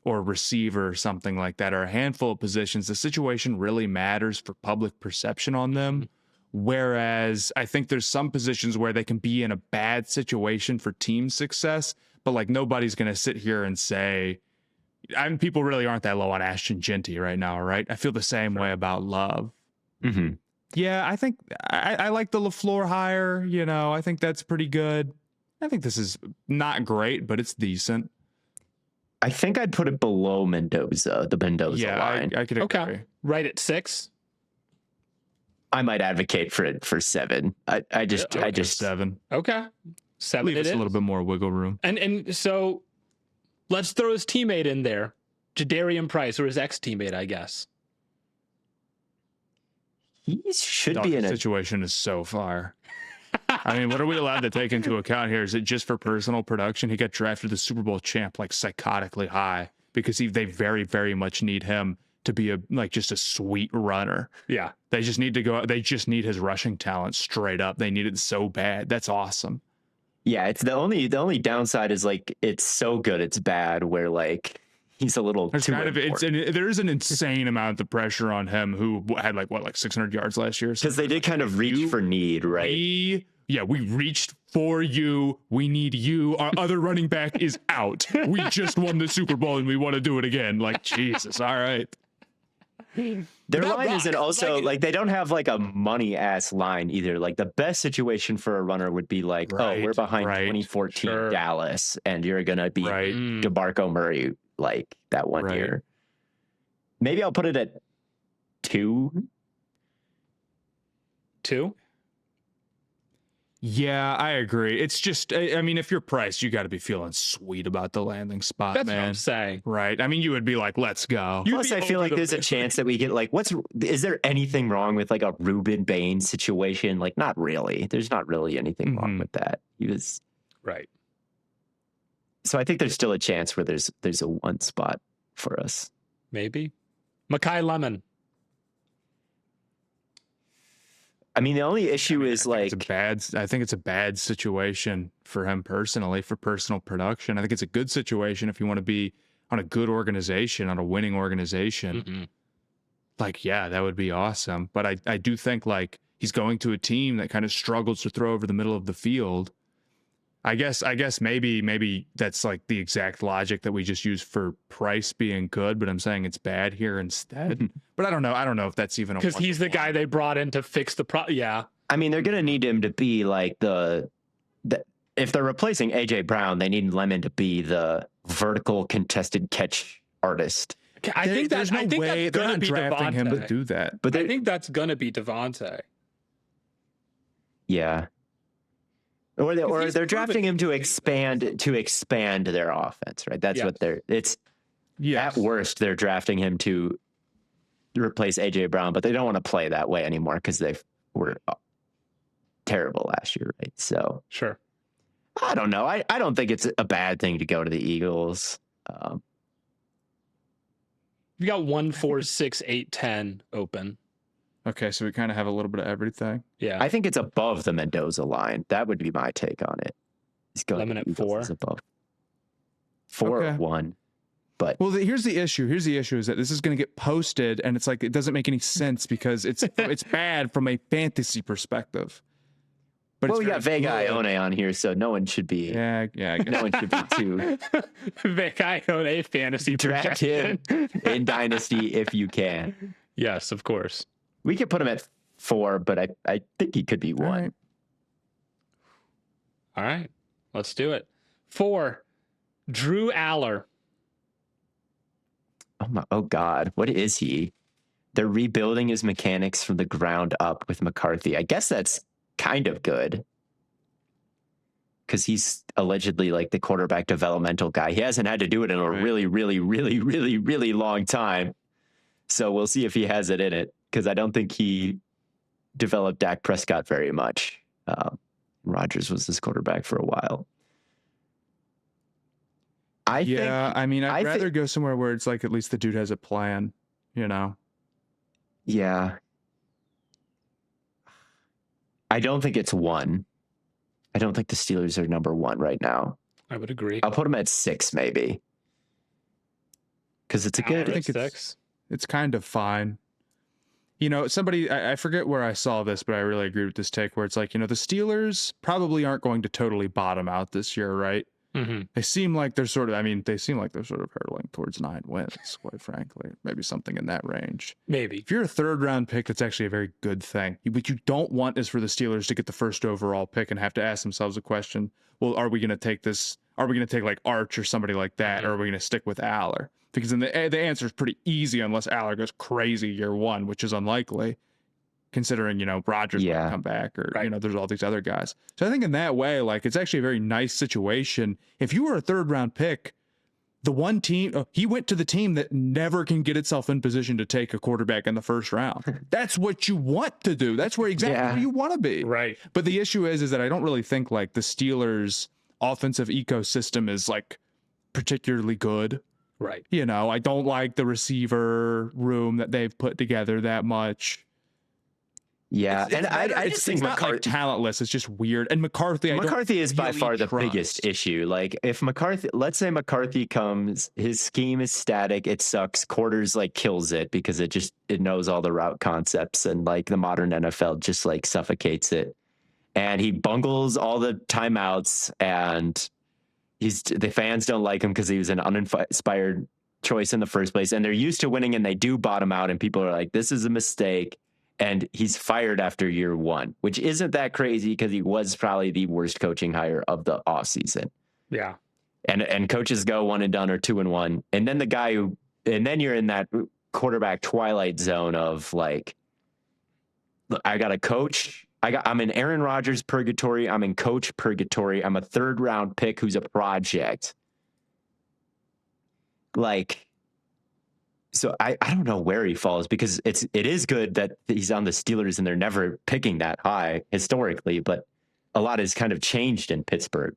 or receiver or something like that, or a handful of positions, the situation really matters for public perception on them. Whereas I think there's some positions where they can be in a bad situation for team success, but like nobody's going to sit here and say, people really aren't that low on Ashton Genty right now, right? I feel the same way about Love. Mm-hmm. Yeah, I think I like the LaFleur hire. You know, I think that's pretty good. I think this is not great, but it's decent. I think I'd put it below Mendoza, the Mendoza line. I could agree. Okay. Right at 6. I might advocate for it for 7. I just 7. Okay. 7. Leave us a little bit more wiggle room. And so let's throw his teammate in there, Jadarian Price, or his ex-teammate, I guess. He should be in The a situation is so far. I mean, what are we allowed to take into account here? Is it just for personal production? He got drafted the Super Bowl champ like psychotically high because they very, very much need him to be just a sweet runner. Yeah. They just need to go. They just need his rushing talent straight up. They need it so bad. That's awesome. Yeah, it's the only downside is like it's so good it's bad where like he's a little There's too there is an insane amount of pressure on him who had like 600 yards last year. Because they did kind of reach for need, right? We reached for you. We need you. Our other running back is out. We just won the Super Bowl and we want to do it again. Like, Jesus. All right. Their line isn't also like they don't have like a money ass line either. Like the best situation for a runner would be like, we're behind 2014 Dallas and you're going to be DeMarco Murray like that one year. Maybe I'll put it at 2. 2? Yeah, I agree. It's just, I mean, if you're priced, you got to be feeling sweet about the landing spot, That's man. what I'm saying. Right. I mean, you would be like, let's go. Plus, I feel like there's a chance that we get like, is there anything wrong with like a Ruben Baines situation? Like, not really. There's not really anything wrong with that. He was right. So I think there's still a chance where there's a 1 spot for us. Maybe. Makai Lemon. I mean, the only issue is I think it's a bad situation for him personally, for personal production. I think it's a good situation if you want to be on a good organization, on a winning organization. Mm-hmm. Like, yeah, that would be awesome. But I do think like he's going to a team that kind of struggles to throw over the middle of the field. I guess maybe that's like the exact logic that we just use for Price being good, but I'm saying it's bad here instead. But I don't know if that's even because he's the guy they brought in to fix the problem. Yeah, I mean they're gonna need him to be like the if they're replacing AJ Brown, they need Lemon to be the vertical contested catch artist. I think there's no way they're not drafting him to do that. But I think that's gonna be Devontae. Yeah. Or they're drafting him to expand their offense, right? That's what at worst they're drafting him to replace AJ Brown, but they don't want to play that way anymore because they were terrible last year, right? So sure. I don't know. I don't think it's a bad thing to go to the Eagles. You got 1, 4, 6, 8, 10 open. Okay, so we kind of have a little bit of everything. Yeah. I think it's above the Mendoza line. That would be my take on it. He's going Lemon to at Eagles 4. is above 4 or 1. But well, here's the issue. Here's the issue is that this is going to get posted, and it's like it doesn't make any sense because it's bad from a fantasy perspective. But well, we got Vega Ione on here, so no one should be. Yeah. I guess. No one should be too. Vega Ione fantasy Draft him in Dynasty if you can. Yes, of course. We could put him at 4, but I think he could be 1. All right. Let's do it. 4, Drew Aller. Oh God, what is he? They're rebuilding his mechanics from the ground up with McCarthy. I guess that's kind of good because he's allegedly like the quarterback developmental guy. He hasn't had to do it in a really, really, really, really, really long time. So we'll see if he has it in it because I don't think he developed Dak Prescott very much. Rodgers was his quarterback for a while. I'd rather go somewhere where it's like at least the dude has a plan, you know? Yeah. I don't think it's 1. I don't think the Steelers are number 1 right now. I would agree. I'll put them at 6 maybe. Because it's a good... I think it's kind of fine. You know, I forget where I saw this, but I really agree with this take where it's like, you know, the Steelers probably aren't going to totally bottom out this year, right? Mm-hmm. They seem like they're sort of hurtling towards 9 wins, quite frankly. Maybe something in that range. Maybe. If you're a 3rd round pick, that's actually a very good thing. What you don't want is for the Steelers to get the 1st overall pick and have to ask themselves a question. Well, are we going to take this? Are we going to take like Arch or somebody like that? Or are we going to stick with Aller? Because then the answer is pretty easy unless Aller goes crazy year 1, which is unlikely. Considering, you know, Rodgers might come back or, you know, there's all these other guys. So I think in that way, like, it's actually a very nice situation. If you were a 3rd round pick, the one team, he went to the team that never can get itself in position to take a quarterback in the 1st round. That's what you want to do. That's where where you want to be. Right. But the issue is that I don't really think like the Steelers' offensive ecosystem is like particularly good. Right. You know, I don't like the receiver room that they've put together that much. Yeah, I just think McCarthy, not like talentless. It's just weird. And McCarthy is by far the biggest issue. Like if McCarthy, let's say McCarthy comes, his scheme is static. It sucks. Quarters like kills it because it knows all the route concepts and like the modern NFL just like suffocates it. And he bungles all the timeouts and the fans don't like him because he was an uninspired choice in the first place. And they're used to winning and they do bottom out and people are like, this is a mistake. And he's fired after year 1, which isn't that crazy because he was probably the worst coaching hire of the offseason. Yeah. And coaches go 1 and done or 2 and 1. And then then you're in that quarterback twilight zone of like, look, I got a coach. I'm in Aaron Rodgers purgatory. I'm in coach purgatory. I'm a 3rd round pick who's a project. Like, so I don't know where he falls because it is good that he's on the Steelers and they're never picking that high historically, but a lot has kind of changed in Pittsburgh.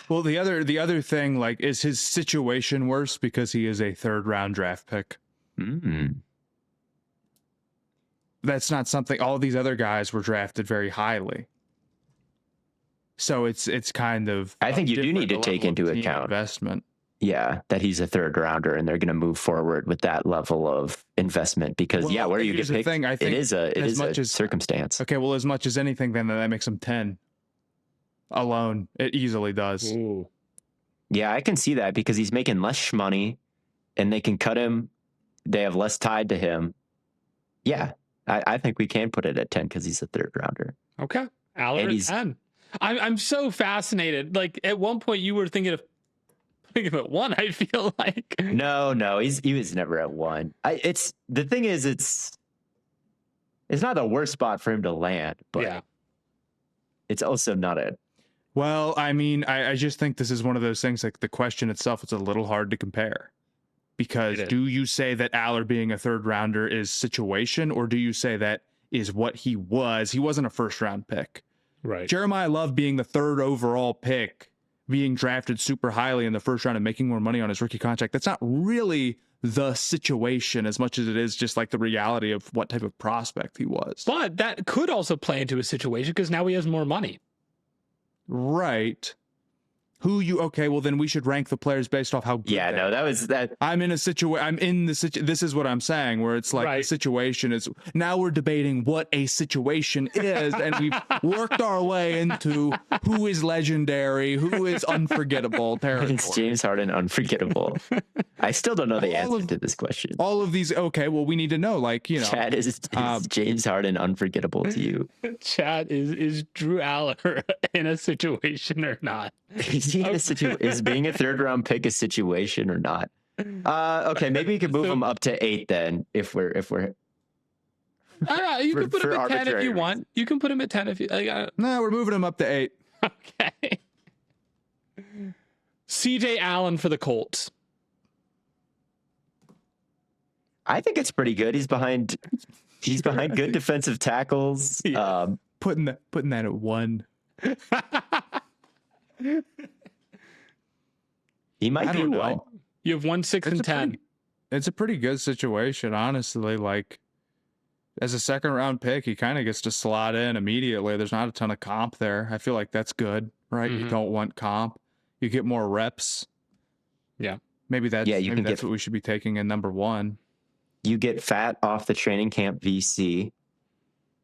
Well, the other thing, like, is his situation worse because he is a 3rd round draft pick? That's not something. All these other guys were drafted very highly, so it's kind of. I think you do need to take into account investment. Yeah, that he's a 3rd rounder and they're going to move forward with that level of investment because where you get picked, I think it is a circumstance. Okay, well, as much as anything, then that makes him 10 alone. It easily does. Ooh. Yeah, I can see that because he's making less money and they can cut him. They have less tied to him. Yeah, I think we can put it at 10 because he's a 3rd rounder. Okay, Aller at 10. I'm so fascinated. Like at one point you were thinking of putting him at 1. I feel like no, he was never at 1. It's not the worst spot for him to land, but it's also not a. Well, I mean, I just think this is one of those things. Like the question itself, it's a little hard to compare. Because do you say that Aller being a 3rd rounder is situation, or do you say that is what he was? He wasn't a 1st round pick. Right. Jeremiah Love being the 3rd overall pick, being drafted super highly in the first round and making more money on his rookie contract, that's not really the situation as much as it is just like the reality of what type of prospect he was. But that could also play into a situation because now he has more money. Right. Okay, well then we should rank the players based off how good Yeah, they no, are. that was that. This is what I'm saying, where it's like the situation is, now we're debating what a situation is, and we've worked our way into who is legendary, who is unforgettable territory. It's James Harden unforgettable. I still don't know the answer to this question. All of these, okay, well, we need to know, like, you know. Chad, is James Harden unforgettable to you? Chad, is Drew Aller in a situation or not? Is he in a situation? Is being a 3rd round pick a situation or not? Okay, maybe we could move him up to 8 then. If we're you can put him at 10 if you want. You can put him at 10 if you. No, we're moving him up to 8. Okay. CJ Allen for the Colts. I think it's pretty good. He's behind good defensive tackles. Yeah. Putting that at 1. He might be one. You have 1, 6, and 10. It's a pretty good situation, honestly. Like, as a 2nd round pick, he kind of gets to slot in immediately. There's not a ton of comp there. I feel like that's good, right? You don't want comp. You get more reps. Yeah. Maybe that's what we should be taking in number 1. You get fat off the training camp VC,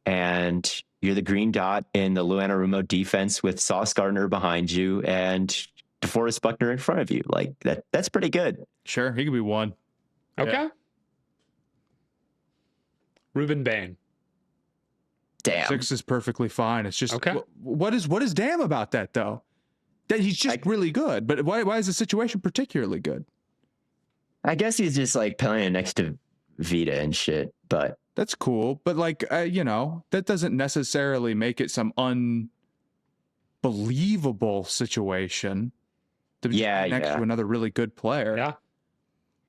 and you're the green dot in the Lou Anarumo defense with Sauce Gardner behind you and DeForest Buckner in front of you. Like that's pretty good. Sure, he could be 1. Okay. Yeah. Ruben Bain. Damn. 6 is perfectly fine. It's just what is damn about that though? That he's just really good. But why is the situation particularly good? I guess he's just like playing next to Vita and shit, but that's cool. But like, that doesn't necessarily make it some unbelievable situation to be next to another really good player. Yeah.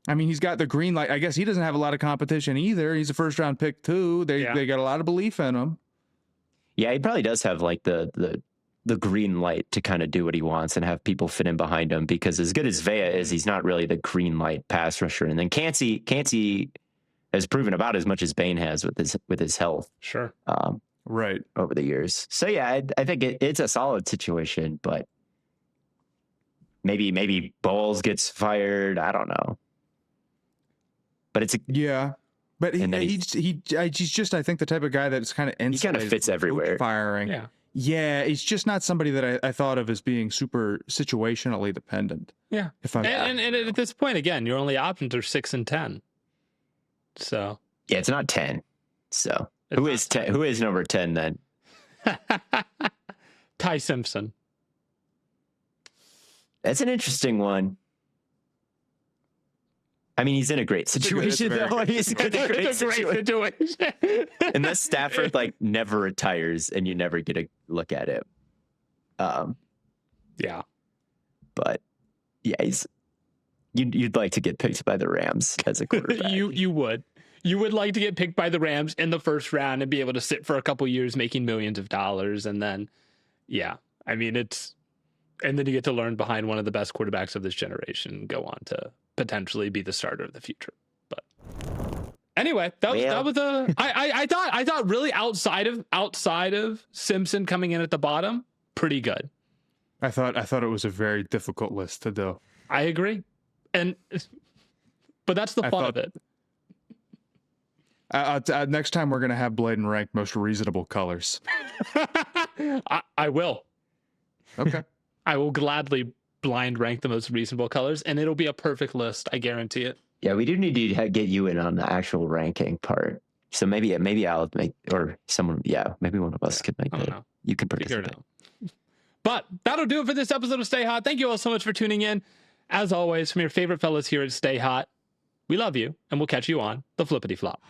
I mean, he's got the green light. I guess he doesn't have a lot of competition either. He's a 1st round pick too. They got a lot of belief in him. Yeah, he probably does have like the green light to kind of do what he wants and have people fit in behind him, because as good as Vea is, he's not really the green light pass rusher. And then Cansey has proven about as much as Bain has with his health. Sure. Right. Over the years. So yeah, I think it's a solid situation, but maybe Bowles gets fired. I don't know. But it's but he's just, I think, the type of guy that's kind of he kind of fits everywhere. Firing. Yeah, he's just not somebody that I thought of as being super situationally dependent. Yeah. And at this point, again, your only options are 6 and 10. So yeah, it's not 10. So who is 10? Who is number 10 then? Ty Simpson. That's an interesting one. I mean, he's in a great situation, though. He's in a great situation. Unless Stafford never retires and you never get a look at it. Yeah. But yeah, you'd like to get picked by the Rams as a quarterback. You would like to get picked by the Rams in the 1st round and be able to sit for a couple years making millions of dollars, and then and then you get to learn behind one of the best quarterbacks of this generation and go on to potentially be the starter of the future. But anyway, that was I thought really outside of Simpson coming in at the bottom, pretty good. I thought it was a very difficult list to do. I agree. But that's the fun of it. Next time we're going to have Blaiden rank most reasonable colors. I will. Okay. I will gladly blind rank the most reasonable colors, and it'll be a perfect list. I guarantee it. Yeah, we do need to get you in on the actual ranking part. So maybe I'll make, or someone, maybe one of us could make it. You can participate. But that'll do it for this episode of Stay Hot. Thank you all so much for tuning in. As always, from your favorite fellas here at Stay Hot, we love you, and we'll catch you on the Flippity Flop.